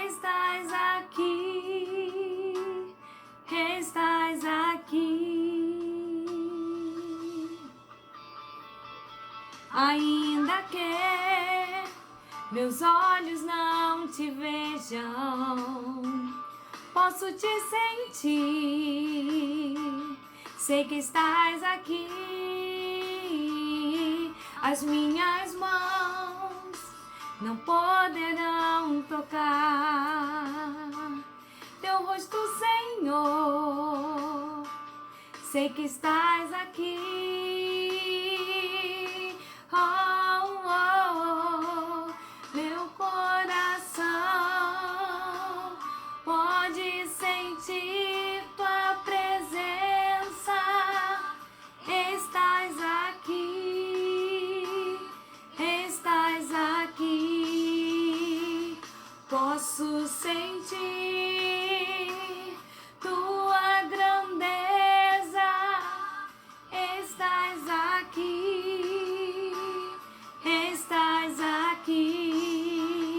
A: Estás aqui, estás aqui. Ainda que meus olhos não te vejam, posso te sentir. Sei que estás aqui. As minhas mãos não poderão tocar teu rosto, Senhor. Sei que estás aqui. Oh, oh, oh, meu coração pode sentir tua presença. Estás aqui, estás aqui. Posso sentir tua grandeza. Estás aqui, estás aqui.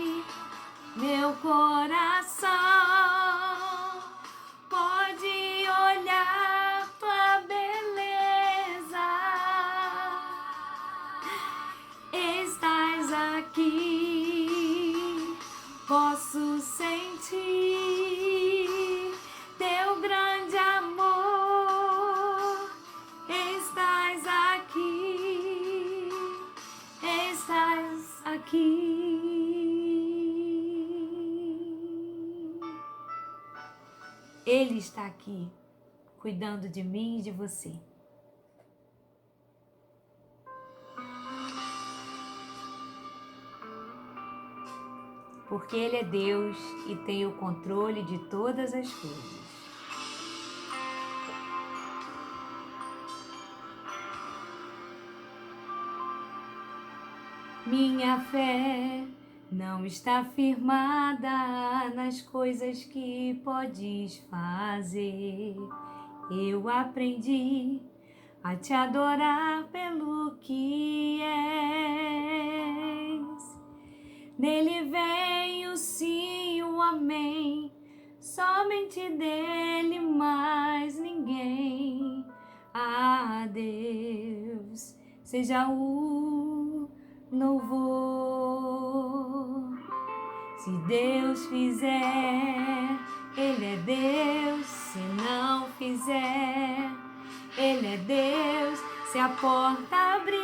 A: aqui. Ele está aqui, cuidando de mim e de você. Porque Ele é Deus e tem o controle de todas as coisas. Minha fé não está firmada nas coisas que podes fazer. Eu aprendi a te adorar pelo que és. Nele vem o sim e o amém, somente dele mais ninguém. A Deus seja o louvor. Se Deus fizer, Ele é Deus. Se não fizer, Ele é Deus. Se a porta abrir,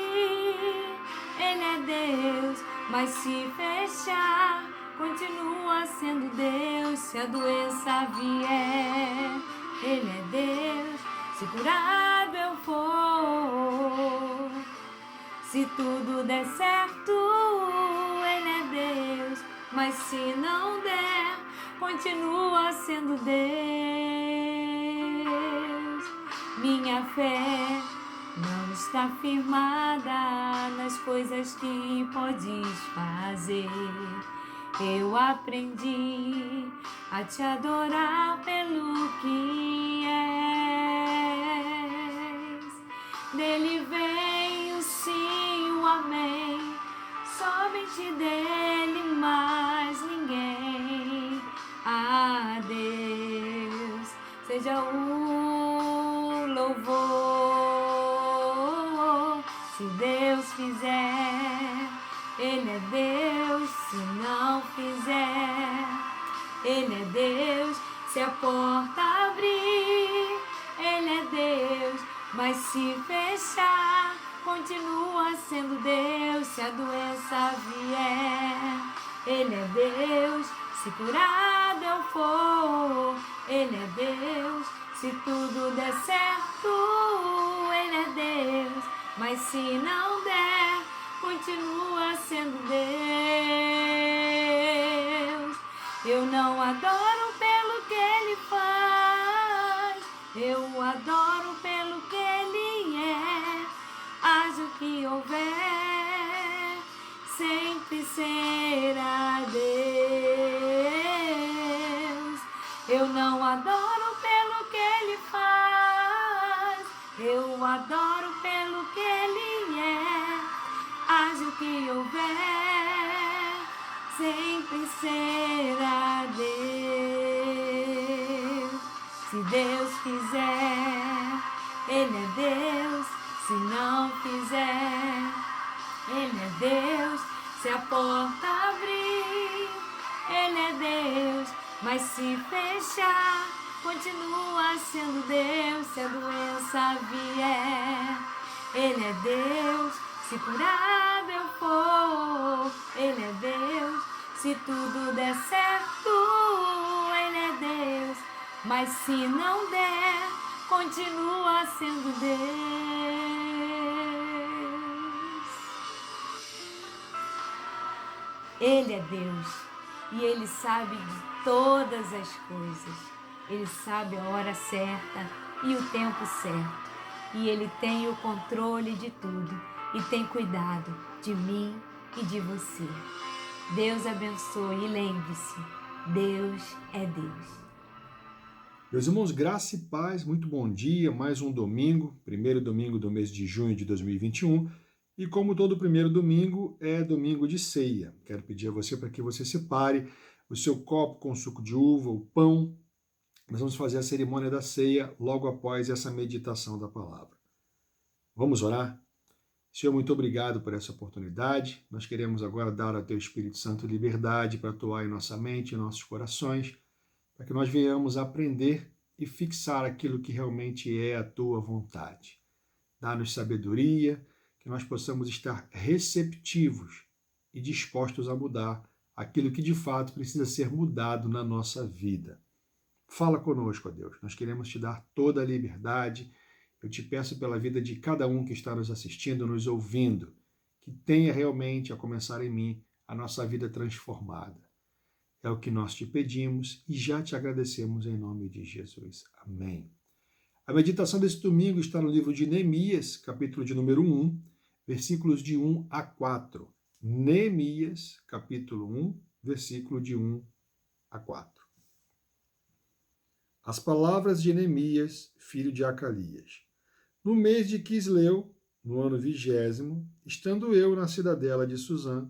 A: Ele é Deus. Mas se fechar, continua sendo Deus. Se a doença vier, Ele é Deus. Se curado eu for, se tudo der certo, Ele é Deus. Mas se não der, continua sendo Deus. Minha fé não está firmada nas coisas que podes fazer. Eu aprendi a te adorar pelo que és. Dele vem o sim, o amém, somente dele mais ninguém. A Deus seja o louvor. Se Deus fizer, Ele é Deus. Se não fizer, Ele é Deus. Se a porta abrir, Ele é Deus. Mas se fechar, continua sendo Deus. Se a doença vier, Ele é Deus. Se curado eu for, Ele é Deus. Se tudo der certo, Ele é Deus. Mas se não der, continua sendo Deus. Eu não adoro pelo que Ele faz, eu adoro pelo que Ele é. Haja o que houver, sempre será Deus. Eu não adoro pelo que Ele faz, eu adoro pelo que Ele é. Haja o que houver, sempre será Deus. Se Deus fizer, Ele é Deus. Se não fizer, Ele é Deus. Se a porta abrir, Ele é Deus. Mas se fechar, continua sendo Deus. Se a doença vier, Ele é Deus. Se curado eu for, Ele é Deus. Se tudo der certo, Ele é Deus. Mas se não der, continua sendo Deus. Ele é Deus e Ele sabe de todas as coisas. Ele sabe a hora certa e o tempo certo. E Ele tem o controle de tudo e tem cuidado de mim e de você. Deus abençoe e lembre-se, Deus é Deus.
C: Meus irmãos, graça e paz, muito bom dia, mais um domingo, primeiro domingo do mês de junho de 2021, e como todo primeiro domingo, é domingo de ceia. Quero pedir a você para que você separe o seu copo com suco de uva, o pão. Nós vamos fazer a cerimônia da ceia logo após essa meditação da palavra. Vamos orar? Senhor, muito obrigado por essa oportunidade. Nós queremos agora dar ao Teu Espírito Santo liberdade para atuar em nossa mente, em nossos corações, para que nós venhamos aprender e fixar aquilo que realmente é a Tua vontade. Dá-nos sabedoria, que nós possamos estar receptivos e dispostos a mudar aquilo que de fato precisa ser mudado na nossa vida. Fala conosco, ó Deus. Nós queremos te dar toda a liberdade. Eu te peço pela vida de cada um que está nos assistindo, nos ouvindo, que tenha realmente, a começar em mim, a nossa vida transformada. É o que nós te pedimos e já te agradecemos em nome de Jesus. Amém. A meditação desse domingo está no livro de Neemias, capítulo de número 1, versículos de 1 a 4. Neemias, capítulo 1, versículo de 1 a 4. As palavras de Neemias, filho de Acalias. No mês de Quisleu, no ano 20º, estando eu na cidadela de Suzã,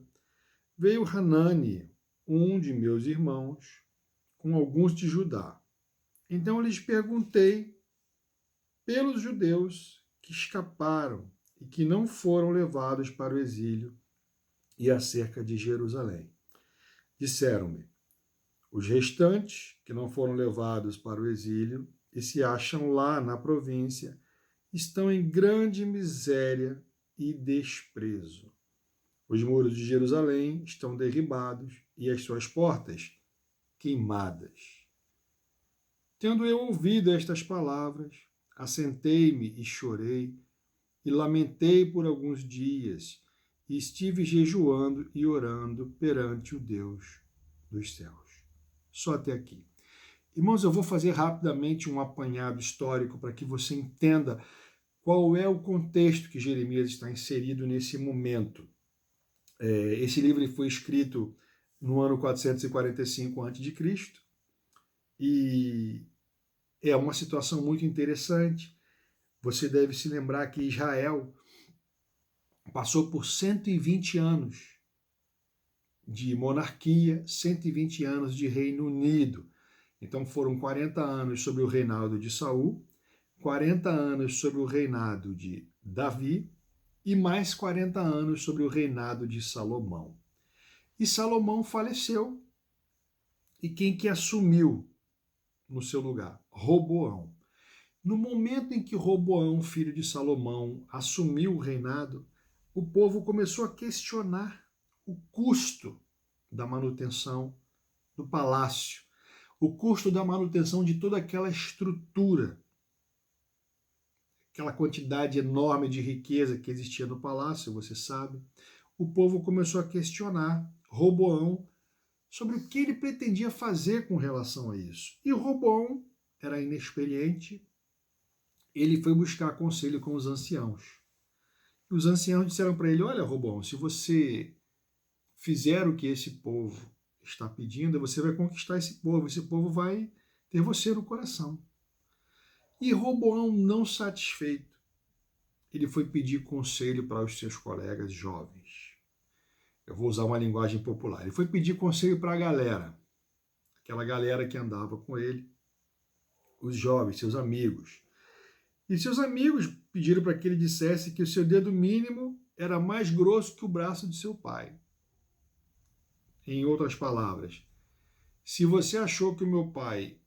C: veio Hanani, um de meus irmãos, com alguns de Judá. Então lhes perguntei pelos judeus que escaparam e que não foram levados para o exílio e acerca de Jerusalém. Disseram-me: os restantes que não foram levados para o exílio e se acham lá na província estão em grande miséria e desprezo. Os muros de Jerusalém estão derribados e as suas portas queimadas. Tendo eu ouvido estas palavras, assentei-me e chorei, e lamentei por alguns dias, e estive jejuando e orando perante o Deus dos céus. Só até aqui. Irmãos, eu vou fazer rapidamente um apanhado histórico para que você entenda qual é o contexto que Jeremias está inserido nesse momento. Esse livro foi escrito no ano 445 a.C. e é uma situação muito interessante. Você deve se lembrar que Israel passou por 120 anos de monarquia, 120 anos de Reino Unido. Então foram 40 anos sobre o reinado de Saul, 40 anos sobre o reinado de Davi e mais 40 anos sobre o reinado de Salomão. E Salomão faleceu. E quem que assumiu no seu lugar? Roboão. No momento em que Roboão, filho de Salomão, assumiu o reinado, o povo começou a questionar o custo da manutenção do palácio, o custo da manutenção de toda aquela estrutura, aquela quantidade enorme de riqueza que existia no palácio, você sabe. O povo começou a questionar Roboão sobre o que ele pretendia fazer com relação a isso. E Roboão era inexperiente, ele foi buscar conselho com os anciãos. E os anciãos disseram para ele: olha, Roboão, se você fizer o que esse povo está pedindo, você vai conquistar esse povo vai ter você no coração. E Roboão, não satisfeito, ele foi pedir conselho para os seus colegas jovens. Eu vou usar uma linguagem popular. Ele foi pedir conselho para a galera, aquela galera que andava com ele, os jovens, seus amigos. E seus amigos pediram para que ele dissesse que o seu dedo mínimo era mais grosso que o braço de seu pai. Em outras palavras, se você achou que o meu pai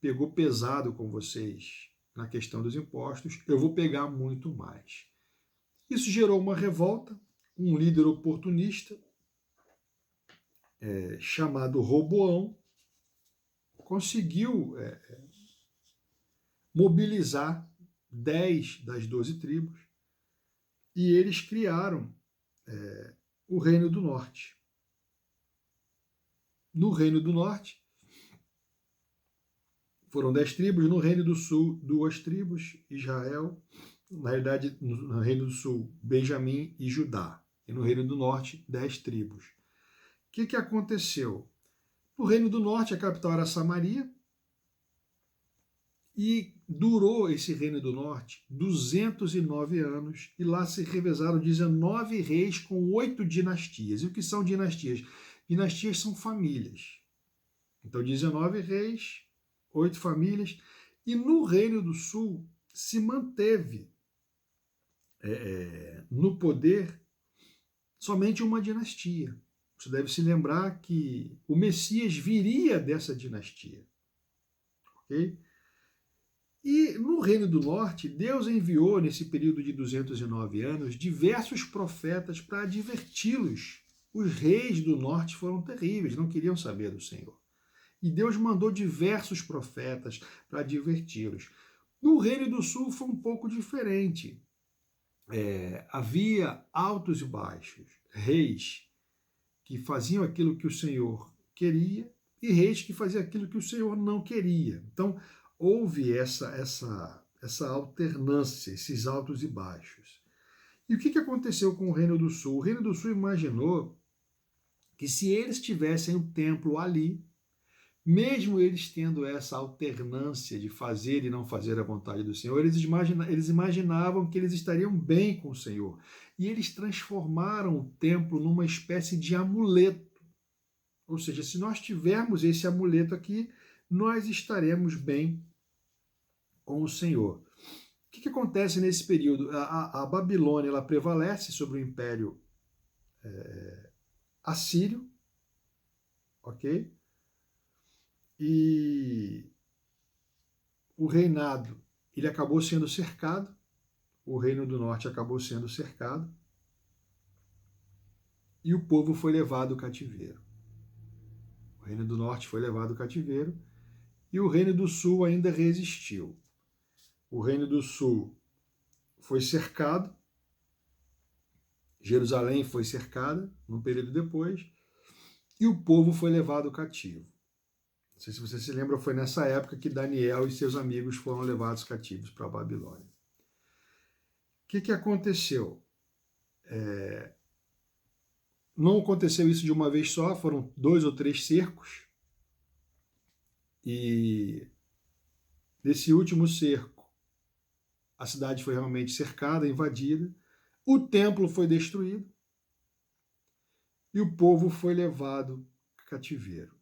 C: pegou pesado com vocês na questão dos impostos, eu vou pegar muito mais. Isso gerou uma revolta. Um líder oportunista chamado Roboão conseguiu mobilizar 10 das 12 tribos e eles criaram o Reino do Norte. No Reino do Norte foram 10 tribos, no Reino do Sul 2 tribos, Israel, na realidade no Reino do Sul Benjamim e Judá, e no Reino do Norte 10 tribos. O que aconteceu? No Reino do Norte a capital era Samaria, e durou esse Reino do Norte 209 anos, e lá se revezaram 19 reis com 8 dinastias. E o que são dinastias? Dinastias são famílias. Então 19 reis, 8 famílias, e no Reino do Sul se manteve no poder somente uma dinastia. Você deve se lembrar que o Messias viria dessa dinastia. Ok? E no Reino do Norte, Deus enviou, nesse período de 209 anos, diversos profetas para adverti-los Os reis do norte foram terríveis, não queriam saber do Senhor. E Deus mandou diversos profetas para adverti-los. No Reino do Sul foi um pouco diferente. Havia altos e baixos, reis que faziam aquilo que o Senhor queria e reis que faziam aquilo que o Senhor não queria. Então, houve essa alternância, esses altos e baixos. E o que aconteceu com o Reino do Sul? O Reino do Sul imaginou que se eles tivessem o templo ali, mesmo eles tendo essa alternância de fazer e não fazer a vontade do Senhor, eles imaginavam que eles estariam bem com o Senhor. E eles transformaram o templo numa espécie de amuleto. Ou seja, se nós tivermos esse amuleto aqui, nós estaremos bem com o Senhor. O que acontece nesse período? A Babilônia ela prevalece sobre o Império Assírio, ok? E o reinado ele acabou sendo cercado, o Reino do Norte acabou sendo cercado, e o povo foi levado ao cativeiro. O Reino do Norte foi levado ao cativeiro, e o Reino do Sul ainda resistiu. O Reino do Sul foi cercado, Jerusalém foi cercada, num período depois, e o povo foi levado cativo. Não sei se você se lembra, foi nessa época que Daniel e seus amigos foram levados cativos para a Babilônia. O que aconteceu? Não aconteceu isso de uma vez só, foram 2 ou 3 cercos, e nesse último cerco, a cidade foi realmente cercada, invadida, o templo foi destruído e o povo foi levado cativeiro,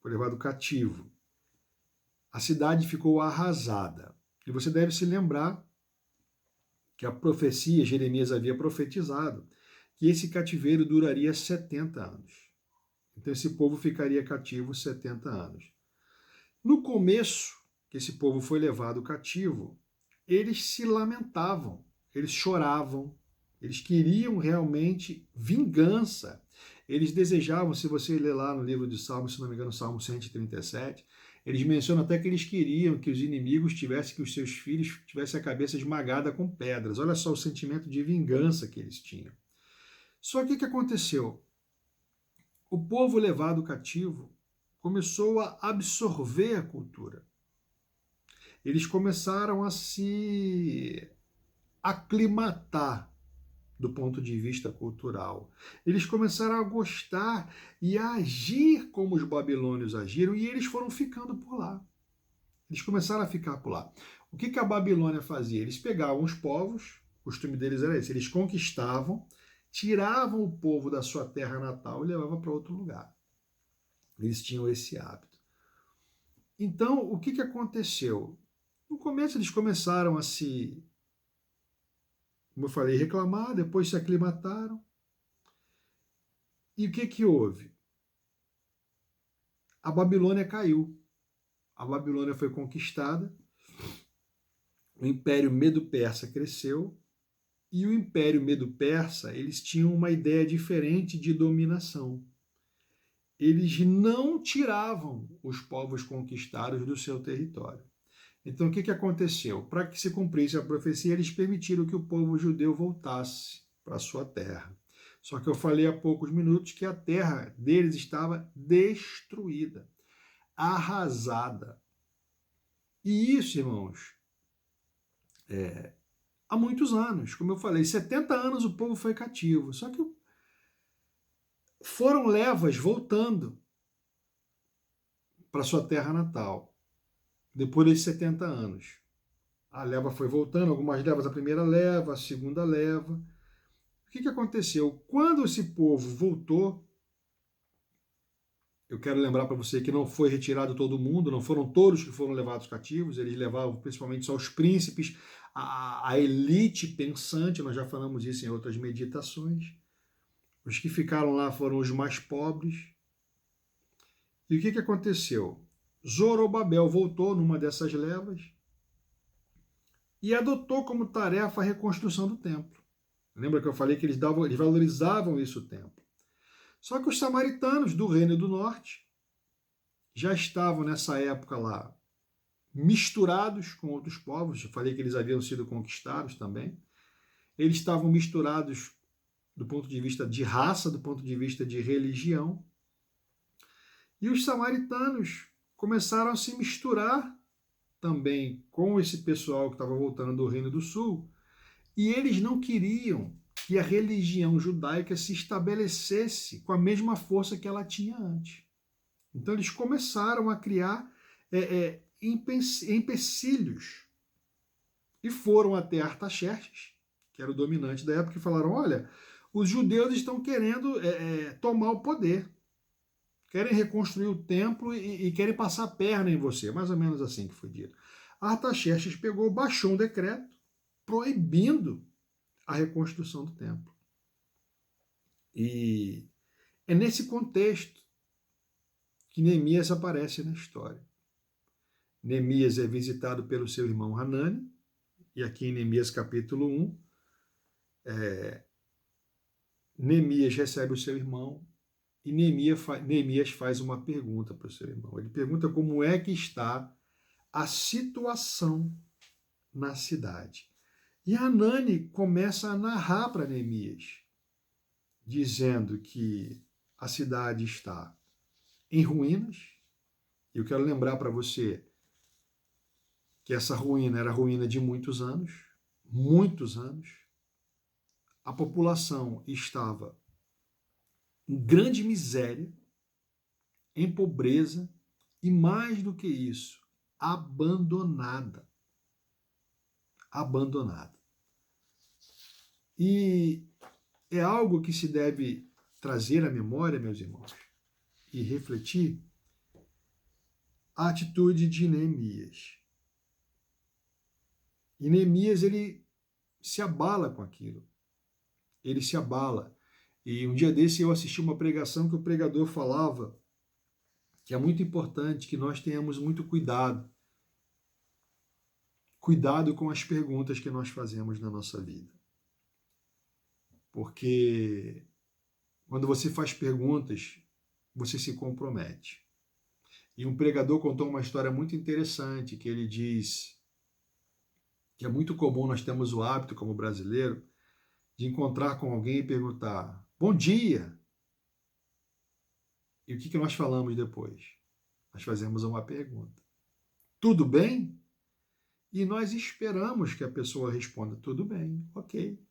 C: foi levado cativo. A cidade ficou arrasada. E você deve se lembrar que a profecia, Jeremias havia profetizado, que esse cativeiro duraria 70 anos. Então esse povo ficaria cativo 70 anos. No começo, que esse povo foi levado cativo, eles se lamentavam, eles choravam, eles queriam realmente vingança. Eles desejavam, se você ler lá no livro de Salmos, se não me engano, Salmo 137, eles mencionam até que eles queriam que os inimigos tivessem, que os seus filhos tivessem a cabeça esmagada com pedras. Olha só o sentimento de vingança que eles tinham. Só que o que aconteceu? O povo levado cativo começou a absorver a cultura. Eles começaram a se aclimatar do ponto de vista cultural. Eles começaram a gostar e a agir como os babilônios agiram, e eles foram ficando por lá. Eles começaram a ficar por lá. O que a Babilônia fazia? Eles pegavam os povos, o costume deles era esse, eles conquistavam, tiravam o povo da sua terra natal e levavam para outro lugar. Eles tinham esse hábito. Então, o que aconteceu? No começo eles começaram a se, como eu falei, reclamar, depois se aclimataram. E o que houve? A Babilônia caiu. A Babilônia foi conquistada, o Império Medo-Persa cresceu, e o Império Medo-Persa, eles tinham uma ideia diferente de dominação. Eles não tiravam os povos conquistados do seu território. Então, o que aconteceu? Para que se cumprisse a profecia, eles permitiram que o povo judeu voltasse para a sua terra. Só que eu falei há poucos minutos que a terra deles estava destruída, arrasada. E isso, irmãos, há muitos anos. Como eu falei, 70 anos o povo foi cativo. Só que foram levas voltando para sua terra natal, depois desses 70 anos. A leva foi voltando, algumas levas, a primeira leva, a segunda leva. O que aconteceu? Quando esse povo voltou, eu quero lembrar para você que não foi retirado todo mundo, não foram todos que foram levados cativos, eles levavam principalmente só os príncipes, a elite pensante, nós já falamos isso em outras meditações. Os que ficaram lá foram os mais pobres. E o que aconteceu? Zorobabel voltou numa dessas levas e adotou como tarefa a reconstrução do templo. Lembra que eu falei que eles valorizavam isso o templo. Só que os samaritanos do Reino do Norte já estavam nessa época lá misturados com outros povos. Eu falei que eles haviam sido conquistados também. Eles estavam misturados do ponto de vista de raça, do ponto de vista de religião. E os samaritanos começaram a se misturar também com esse pessoal que estava voltando do Reino do Sul. E eles não queriam que a religião judaica se estabelecesse com a mesma força que ela tinha antes. Então eles começaram a criar empecilhos e foram até Artaxerxes, que era o dominante da época, e falaram: olha, os judeus estão querendo tomar o poder, querem reconstruir o templo e querem passar a perna em você. Mais ou menos assim que foi dito. Artaxerxes pegou, baixou um decreto proibindo a reconstrução do templo. E é nesse contexto que Neemias aparece na história. Neemias é visitado pelo seu irmão Hanani, e aqui em Neemias capítulo 1, Neemias recebe o seu irmão, e Neemias faz uma pergunta para o seu irmão. Ele pergunta como é que está a situação na cidade. E Hanani começa a narrar para Neemias, dizendo que a cidade está em ruínas. Eu quero lembrar para você que essa ruína era ruína de muitos anos, muitos anos. A população estava em grande miséria, em pobreza e, mais do que isso, abandonada. Abandonada. E é algo que se deve trazer à memória, meus irmãos, e refletir a atitude de Neemias. E Neemias, ele se abala com aquilo. Ele se abala. E um dia desse eu assisti uma pregação que o pregador falava que é muito importante que nós tenhamos muito cuidado. Cuidado com as perguntas que nós fazemos na nossa vida. Porque quando você faz perguntas, você se compromete. E um pregador contou uma história muito interessante, que ele diz que é muito comum, nós temos o hábito como brasileiro, de encontrar com alguém e perguntar: bom dia! E o que nós falamos depois? Nós fazemos uma pergunta: tudo bem? E nós esperamos que a pessoa responda: tudo bem, ok.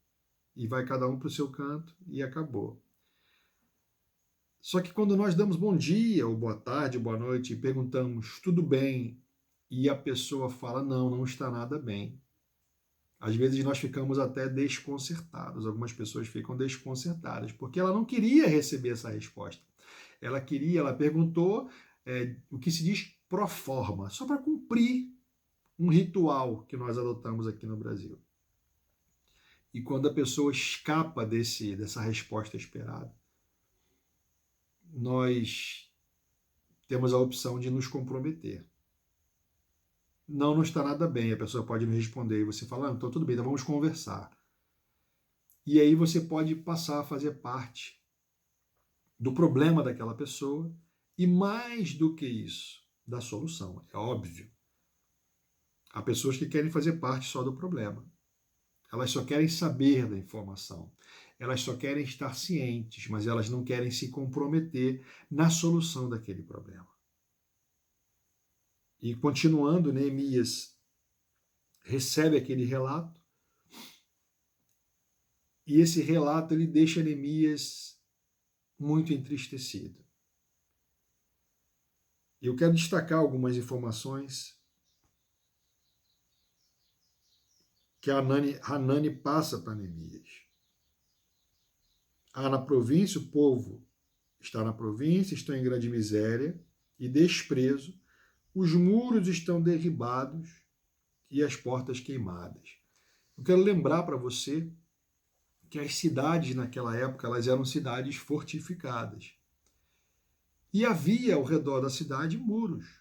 C: E vai cada um para o seu canto e acabou. Só que quando nós damos bom dia, ou boa tarde, ou boa noite, e perguntamos tudo bem, e a pessoa fala: não está nada bem. Às vezes nós ficamos até desconcertados, algumas pessoas ficam desconcertadas, porque ela não queria receber essa resposta. Ela perguntou o que se diz pro forma, só para cumprir um ritual que nós adotamos aqui no Brasil. E quando a pessoa escapa dessa resposta esperada, nós temos a opção de nos comprometer. Não está nada bem, a pessoa pode me responder e você fala: então tudo bem, então vamos conversar. E aí você pode passar a fazer parte do problema daquela pessoa e, mais do que isso, da solução, é óbvio. Há pessoas que querem fazer parte só do problema. Elas só querem saber da informação. Elas só querem estar cientes, mas elas não querem se comprometer na solução daquele problema. E continuando, Neemias recebe aquele relato, e esse relato ele deixa Neemias muito entristecido. Eu quero destacar algumas informações que Hanani passa para Neemias. Na província, o povo está na província, estão em grande miséria e desprezo, os muros estão derribados e as portas queimadas. Eu quero lembrar para você que as cidades naquela época elas eram cidades fortificadas. E havia ao redor da cidade muros.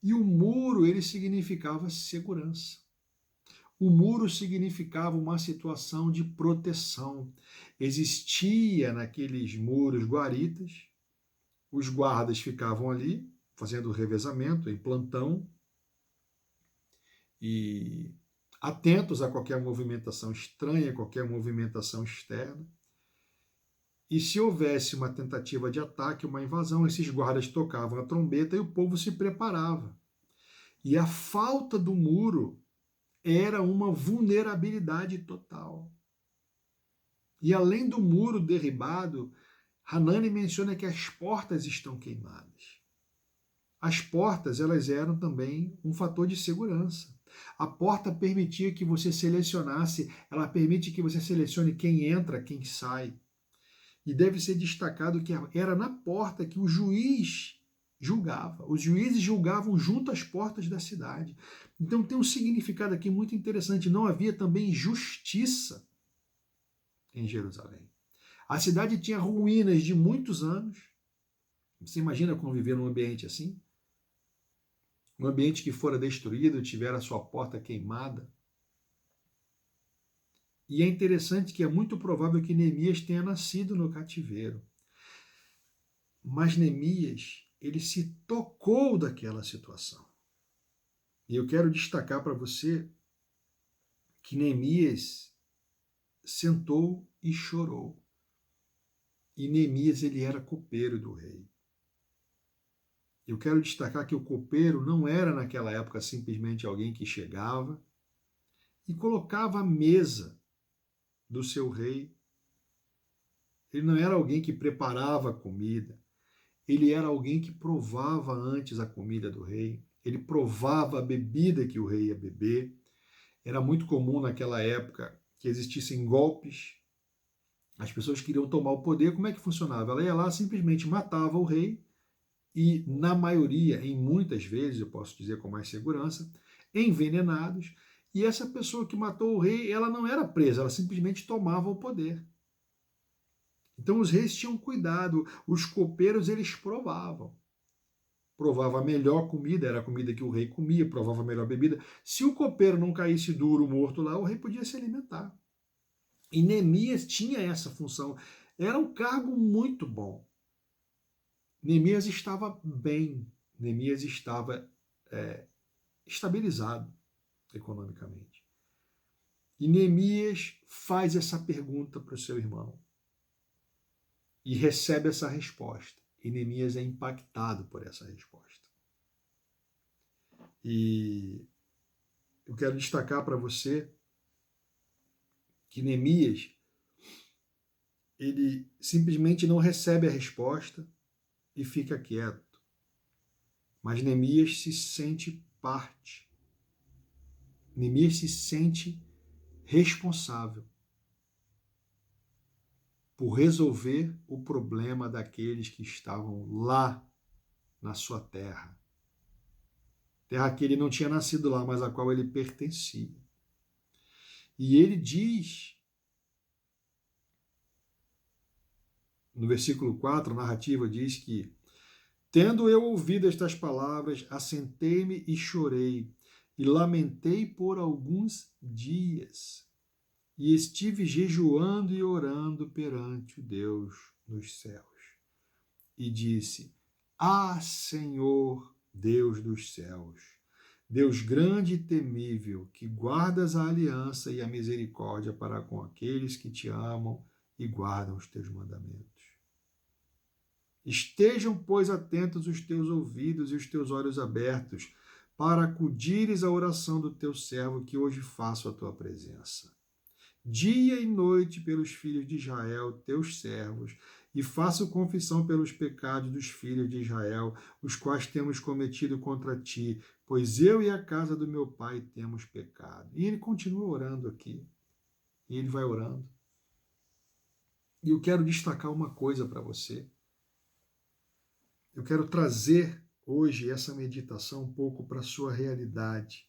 C: E o muro ele significava segurança. O muro significava uma situação de proteção. Existia naqueles muros guaritas, os guardas ficavam ali, fazendo o revezamento, em plantão, e atentos a qualquer movimentação estranha, qualquer movimentação externa. E se houvesse uma tentativa de ataque, uma invasão, esses guardas tocavam a trombeta e o povo se preparava. E a falta do muro era uma vulnerabilidade total. E além do muro derribado, Hanani menciona que as portas estão queimadas. As portas, elas eram também um fator de segurança. A porta permitia que você selecionasse, ela permite que você selecione quem entra, quem sai. E deve ser destacado que era na porta que o juiz julgava. Os juízes julgavam junto às portas da cidade. Então tem um significado aqui muito interessante. Não havia também justiça em Jerusalém. A cidade tinha ruínas de muitos anos. Você imagina conviver num ambiente assim? Um ambiente que fora destruído, tivera sua porta queimada. E é interessante que é muito provável que Neemias tenha nascido no cativeiro. Mas Neemias, ele se tocou daquela situação. E eu quero destacar para você que Neemias sentou e chorou. E Neemias, ele era copeiro do rei. Eu quero destacar que o copeiro não era naquela época simplesmente alguém que chegava e colocava a mesa do seu rei. Ele não era alguém que preparava a comida. Ele era alguém que provava antes a comida do rei. Ele provava a bebida que o rei ia beber. Era muito comum naquela época que existissem golpes. As pessoas queriam tomar o poder. Como é que funcionava? Ela ia lá, simplesmente matava o rei e, na maioria, em muitas vezes, eu posso dizer com mais segurança, envenenados. E essa pessoa que matou o rei, ela não era presa, ela simplesmente tomava o poder. Então os reis tinham cuidado, os copeiros eles provavam. Provava a melhor comida, era a comida que o rei comia, provava a melhor bebida. Se o copeiro não caísse duro, morto lá, o rei podia se alimentar. E Neemias tinha essa função. Era um cargo muito bom. Neemias estava bem, Neemias estava estabilizado economicamente. E Neemias faz essa pergunta para o seu irmão e recebe essa resposta. E Neemias é impactado por essa resposta. E eu quero destacar para você que Neemias, ele simplesmente não recebe a resposta e fica quieto. Mas Neemias se sente parte. Neemias se sente responsável por resolver o problema daqueles que estavam lá na sua terra. Terra que ele não tinha nascido lá, mas a qual ele pertencia. E ele diz, no versículo 4, a narrativa diz que, tendo eu ouvido estas palavras, assentei-me e chorei, e lamentei por alguns dias. E estive jejuando e orando perante o Deus dos céus. E disse, Senhor, Deus dos céus, Deus grande e temível, que guardas a aliança e a misericórdia para com aqueles que te amam e guardam os teus mandamentos. Estejam, pois, atentos os teus ouvidos e os teus olhos abertos, para acudires à oração do teu servo que hoje faço à tua presença. Dia e noite pelos filhos de Israel, teus servos, e faço confissão pelos pecados dos filhos de Israel, os quais temos cometido contra ti, pois eu e a casa do meu pai temos pecado. E ele continua orando aqui. E ele vai orando. E eu quero destacar uma coisa para você. Eu quero trazer hoje essa meditação um pouco para a sua realidade.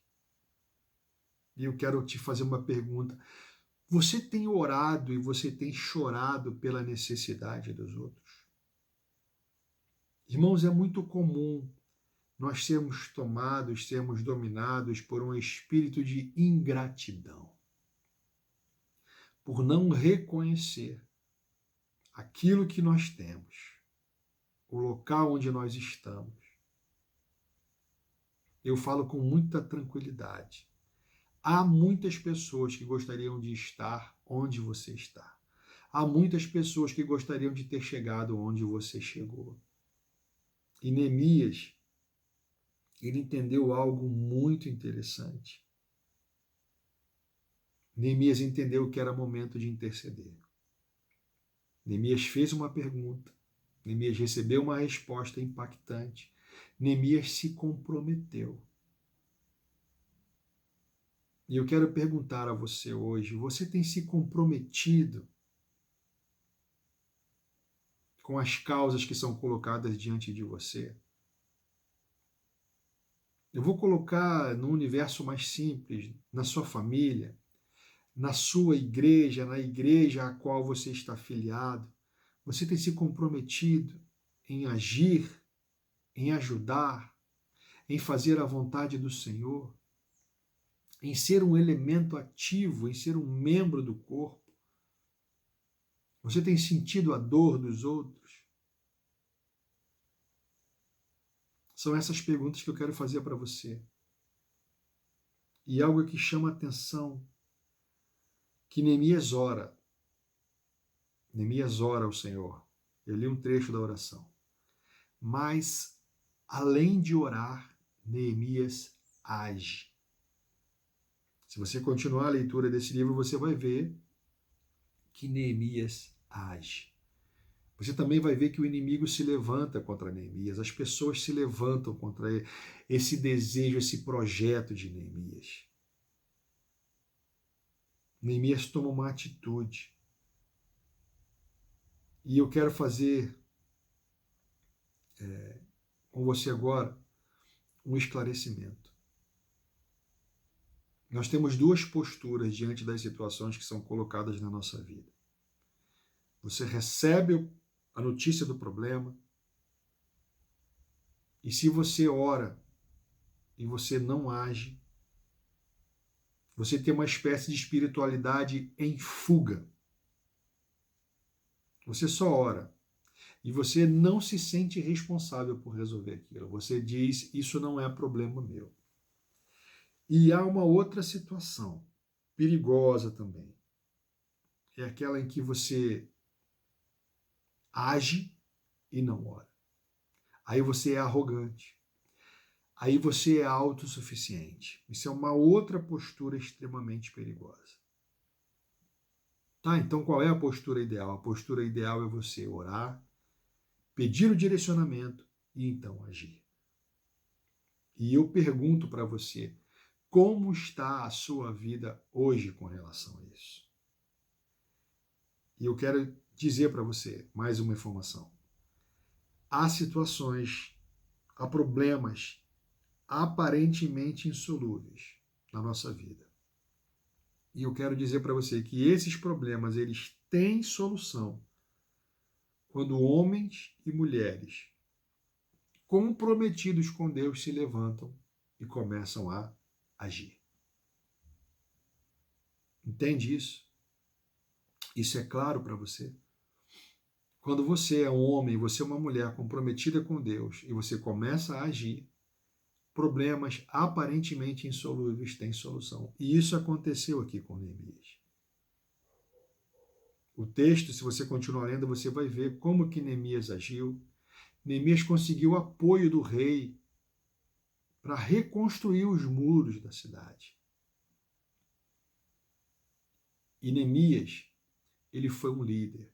C: E eu quero te fazer uma pergunta. Você tem orado e você tem chorado pela necessidade dos outros? Irmãos, é muito comum nós sermos tomados, sermos dominados por um espírito de ingratidão, por não reconhecer aquilo que nós temos, o local onde nós estamos. Eu falo com muita tranquilidade. Há muitas pessoas que gostariam de estar onde você está. Há muitas pessoas que gostariam de ter chegado onde você chegou. E Neemias, ele entendeu algo muito interessante. Neemias entendeu que era momento de interceder. Neemias fez uma pergunta. Neemias recebeu uma resposta impactante. Neemias se comprometeu. E eu quero perguntar a você hoje, você tem se comprometido com as causas que são colocadas diante de você? Eu vou colocar no universo mais simples, na sua família, na sua igreja, na igreja a qual você está afiliado. Você tem se comprometido em agir, em ajudar, em fazer a vontade do Senhor, em ser um elemento ativo, em ser um membro do corpo? Você tem sentido a dor dos outros? São essas perguntas que eu quero fazer para você. E algo que chama a atenção, que Neemias ora. Neemias ora ao Senhor. Eu li um trecho da oração. Mas, além de orar, Neemias age. Se você continuar a leitura desse livro, você vai ver que Neemias age. Você também vai ver que o inimigo se levanta contra Neemias, as pessoas se levantam contra esse desejo, esse projeto de Neemias. Neemias toma uma atitude. E eu quero fazer com você agora um esclarecimento. Nós temos duas posturas diante das situações que são colocadas na nossa vida. Você recebe a notícia do problema, e se você ora e você não age, você tem uma espécie de espiritualidade em fuga. Você só ora e você não se sente responsável por resolver aquilo. Você diz, isso não é problema meu. E há uma outra situação perigosa também. É aquela em que você age e não ora. Aí você é arrogante. Aí você é autossuficiente. Isso é uma outra postura extremamente perigosa. Tá? Então qual é a postura ideal? A postura ideal é você orar, pedir o direcionamento e então agir. E eu pergunto para você, como está a sua vida hoje com relação a isso? E eu quero dizer para você mais uma informação. Há situações, há problemas aparentemente insolúveis na nossa vida. E eu quero dizer para você que esses problemas, eles têm solução quando homens e mulheres comprometidos com Deus se levantam e começam a agir. Entende isso? Isso é claro para você? Quando você é um homem, você é uma mulher comprometida com Deus e você começa a agir, problemas aparentemente insolúveis têm solução. E isso aconteceu aqui com Neemias. O texto, se você continuar lendo, você vai ver como que Neemias agiu. Neemias conseguiu apoio do rei para reconstruir os muros da cidade. E Neemias, ele foi um líder.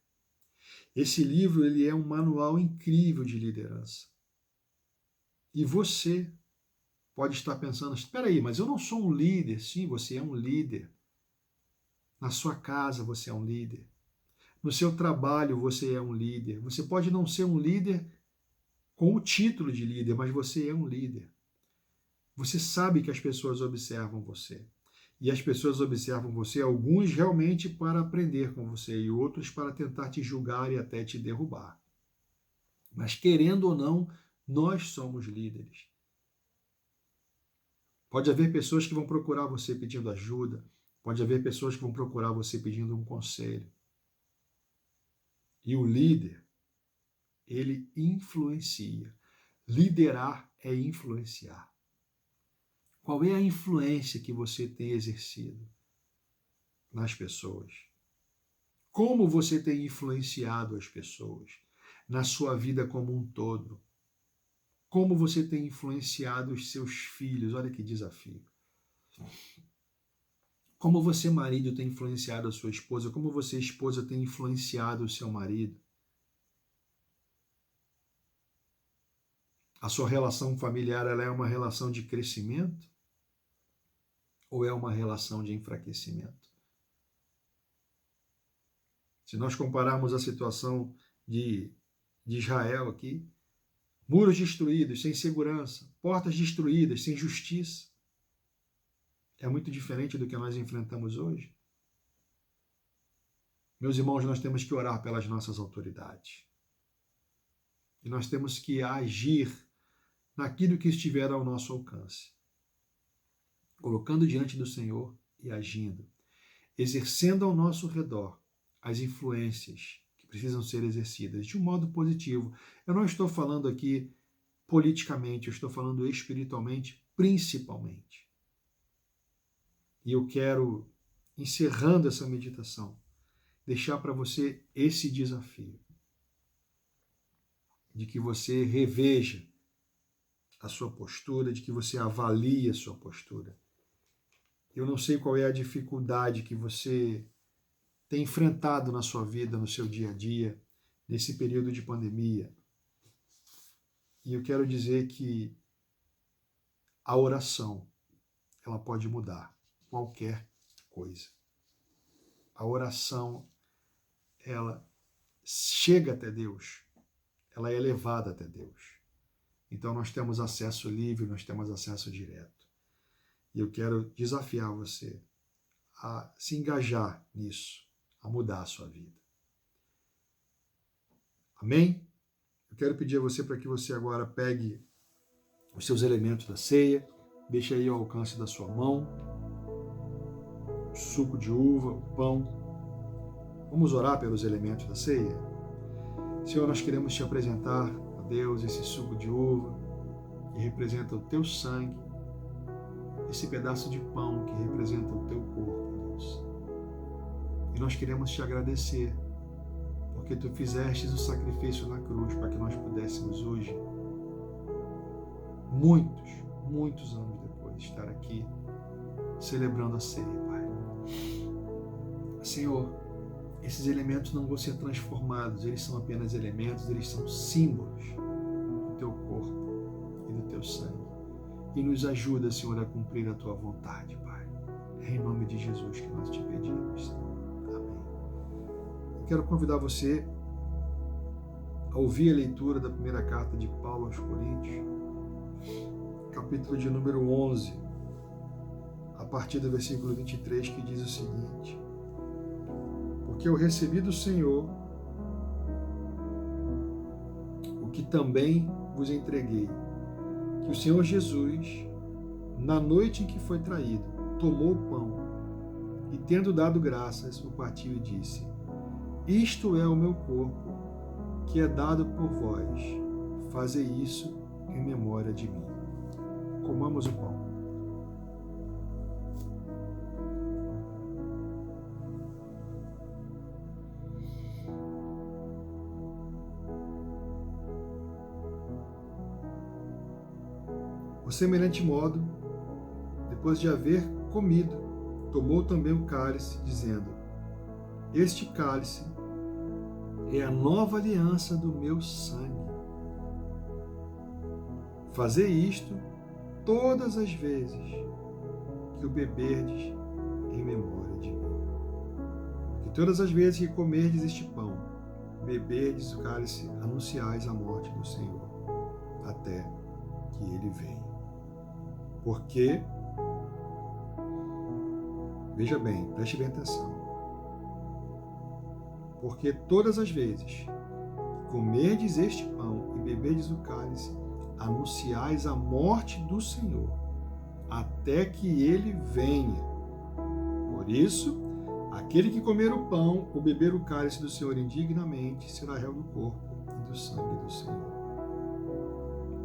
C: Esse livro, ele é um manual incrível de liderança. E você pode estar pensando, espera aí, mas eu não sou um líder. Sim, você é um líder. Na sua casa você é um líder. No seu trabalho você é um líder. Você pode não ser um líder com o título de líder, mas você é um líder. Você sabe que as pessoas observam você. E as pessoas observam você, alguns realmente para aprender com você e outros para tentar te julgar e até te derrubar. Mas querendo ou não, nós somos líderes. Pode haver pessoas que vão procurar você pedindo ajuda, pode haver pessoas que vão procurar você pedindo um conselho. E o líder, ele influencia. Liderar é influenciar. Qual é a influência que você tem exercido nas pessoas? Como você tem influenciado as pessoas na sua vida como um todo? Como você tem influenciado os seus filhos? Olha que desafio. Como você, marido, tem influenciado a sua esposa? Como você, esposa, tem influenciado o seu marido? A sua relação familiar, ela é uma relação de crescimento? Ou é uma relação de enfraquecimento? Se nós compararmos a situação de Israel aqui, muros destruídos, sem segurança, portas destruídas, sem justiça, é muito diferente do que nós enfrentamos hoje. Meus irmãos, nós temos que orar pelas nossas autoridades. E nós temos que agir naquilo que estiver ao nosso alcance. Colocando diante do Senhor e agindo. Exercendo ao nosso redor as influências que precisam ser exercidas de um modo positivo. Eu não estou falando aqui politicamente, eu estou falando espiritualmente, principalmente. E eu quero, encerrando essa meditação, deixar para você esse desafio de que você reveja a sua postura, de que você avalie a sua postura. Eu não sei qual é a dificuldade que você tem enfrentado na sua vida, no seu dia a dia, nesse período de pandemia. E eu quero dizer que a oração, ela pode mudar qualquer coisa. A oração, ela chega até Deus, ela é levada até Deus. Então nós temos acesso livre, nós temos acesso direto. E eu quero desafiar você a se engajar nisso, a mudar a sua vida. Amém? Eu quero pedir a você para que você agora pegue os seus elementos da ceia, deixe aí ao alcance da sua mão, o suco de uva, o pão. Vamos orar pelos elementos da ceia? Senhor, nós queremos te apresentar a Deus esse suco de uva que representa o teu sangue, esse pedaço de pão que representa o teu corpo, Deus. E nós queremos te agradecer, porque tu fizestes o sacrifício na cruz para que nós pudéssemos hoje, muitos anos depois, estar aqui celebrando a ceia, Pai. Senhor, esses elementos não vão ser transformados, eles são apenas elementos, eles são símbolos do teu corpo e do teu sangue. E nos ajuda, Senhor, a cumprir a tua vontade, Pai. É em nome de Jesus que nós te pedimos, Senhor. Quero convidar você a ouvir a leitura da primeira carta de Paulo aos Coríntios, capítulo de número 11, a partir do versículo 23, que diz o seguinte: porque eu recebi do Senhor o que também vos entreguei, que o Senhor Jesus, na noite em que foi traído, tomou o pão e, tendo dado graças, o partiu e disse: isto é o meu corpo, que é dado por vós. Fazei isso em memória de mim. Comamos o pão. Por semelhante modo, depois de haver comido, tomou também o cálice, dizendo: este cálice é a nova aliança do meu sangue. Fazei isto todas as vezes que o beberdes em memória de mim. Que todas as vezes que comerdes este pão, beberdes o cálice, anunciais a morte do Senhor, até que ele venha. Porque, veja bem, preste bem atenção, porque todas as vezes que comerdes este pão e beberdes o cálice, anunciais a morte do Senhor, até que ele venha. Por isso, aquele que comer o pão ou beber o cálice do Senhor indignamente será réu do corpo e do sangue do Senhor.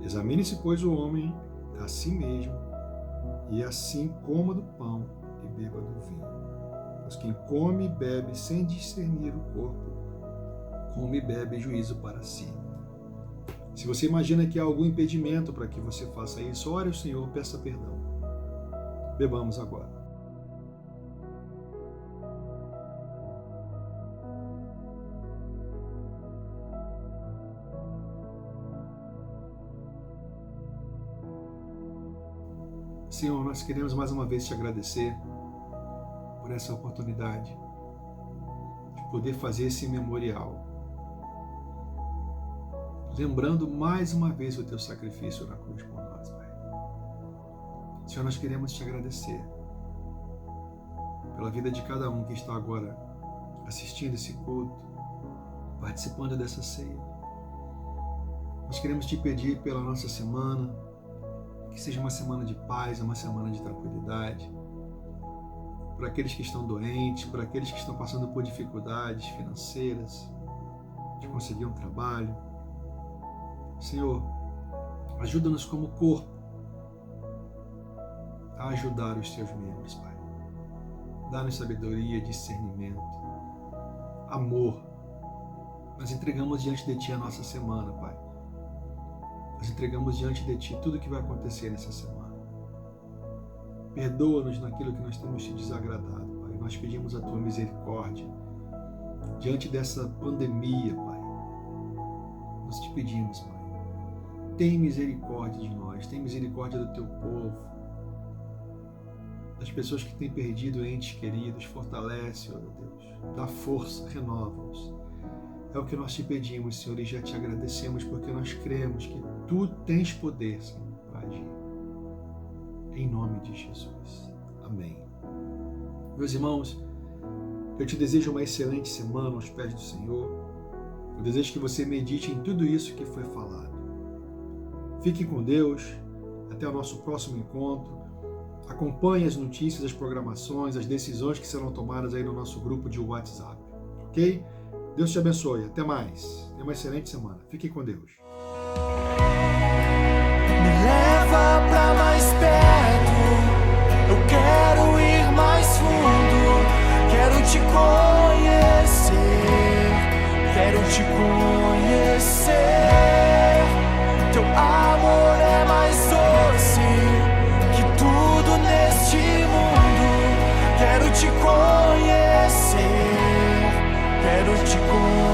C: Examine-se, pois, o homem a si mesmo, e assim coma do pão e beba do vinho. Pois quem come e bebe sem discernir o corpo, come e bebe juízo para si. Se você imagina que há algum impedimento para que você faça isso, ore ao Senhor, peça perdão. Bebamos agora. Senhor, nós queremos mais uma vez te agradecer por essa oportunidade de poder fazer esse memorial, lembrando mais uma vez o teu sacrifício na cruz por nós, Pai. Senhor, nós queremos te agradecer pela vida de cada um que está agora assistindo esse culto, participando dessa ceia. Nós queremos te pedir pela nossa semana, que seja uma semana de paz, uma semana de tranquilidade, para aqueles que estão doentes, para aqueles que estão passando por dificuldades financeiras, de conseguir um trabalho. Senhor, ajuda-nos como corpo a ajudar os teus membros, Pai. Dá-nos sabedoria, discernimento, amor. Nós entregamos diante de Ti a nossa semana, Pai. Nós entregamos diante de Ti tudo o que vai acontecer nessa semana. Perdoa-nos naquilo que nós temos Te desagradado, Pai. Nós pedimos a Tua misericórdia diante dessa pandemia, Pai. Nós te pedimos, Pai. Tem misericórdia de nós, tem misericórdia do Teu povo, das pessoas que têm perdido entes queridos. Fortalece, ó Deus, dá força, renova-os. É o que nós te pedimos, Senhor, e já te agradecemos, porque nós cremos que Tu tens poder, Senhor, para agir. Em nome de Jesus. Amém. Meus irmãos, eu te desejo uma excelente semana aos pés do Senhor. Eu desejo que você medite em tudo isso que foi falado. Fique com Deus. Até o nosso próximo encontro. Acompanhe as notícias, as programações, as decisões que serão tomadas aí no nosso grupo de WhatsApp. Ok? Deus te abençoe. Até mais. Tenha uma excelente semana. Fique com Deus.
D: Me leva pra mais perto. Eu quero ir mais fundo. Quero te conhecer. Quero te conhecer. Teu amor é mais doce que tudo neste mundo. Quero te conhecer. Quero te conhecer.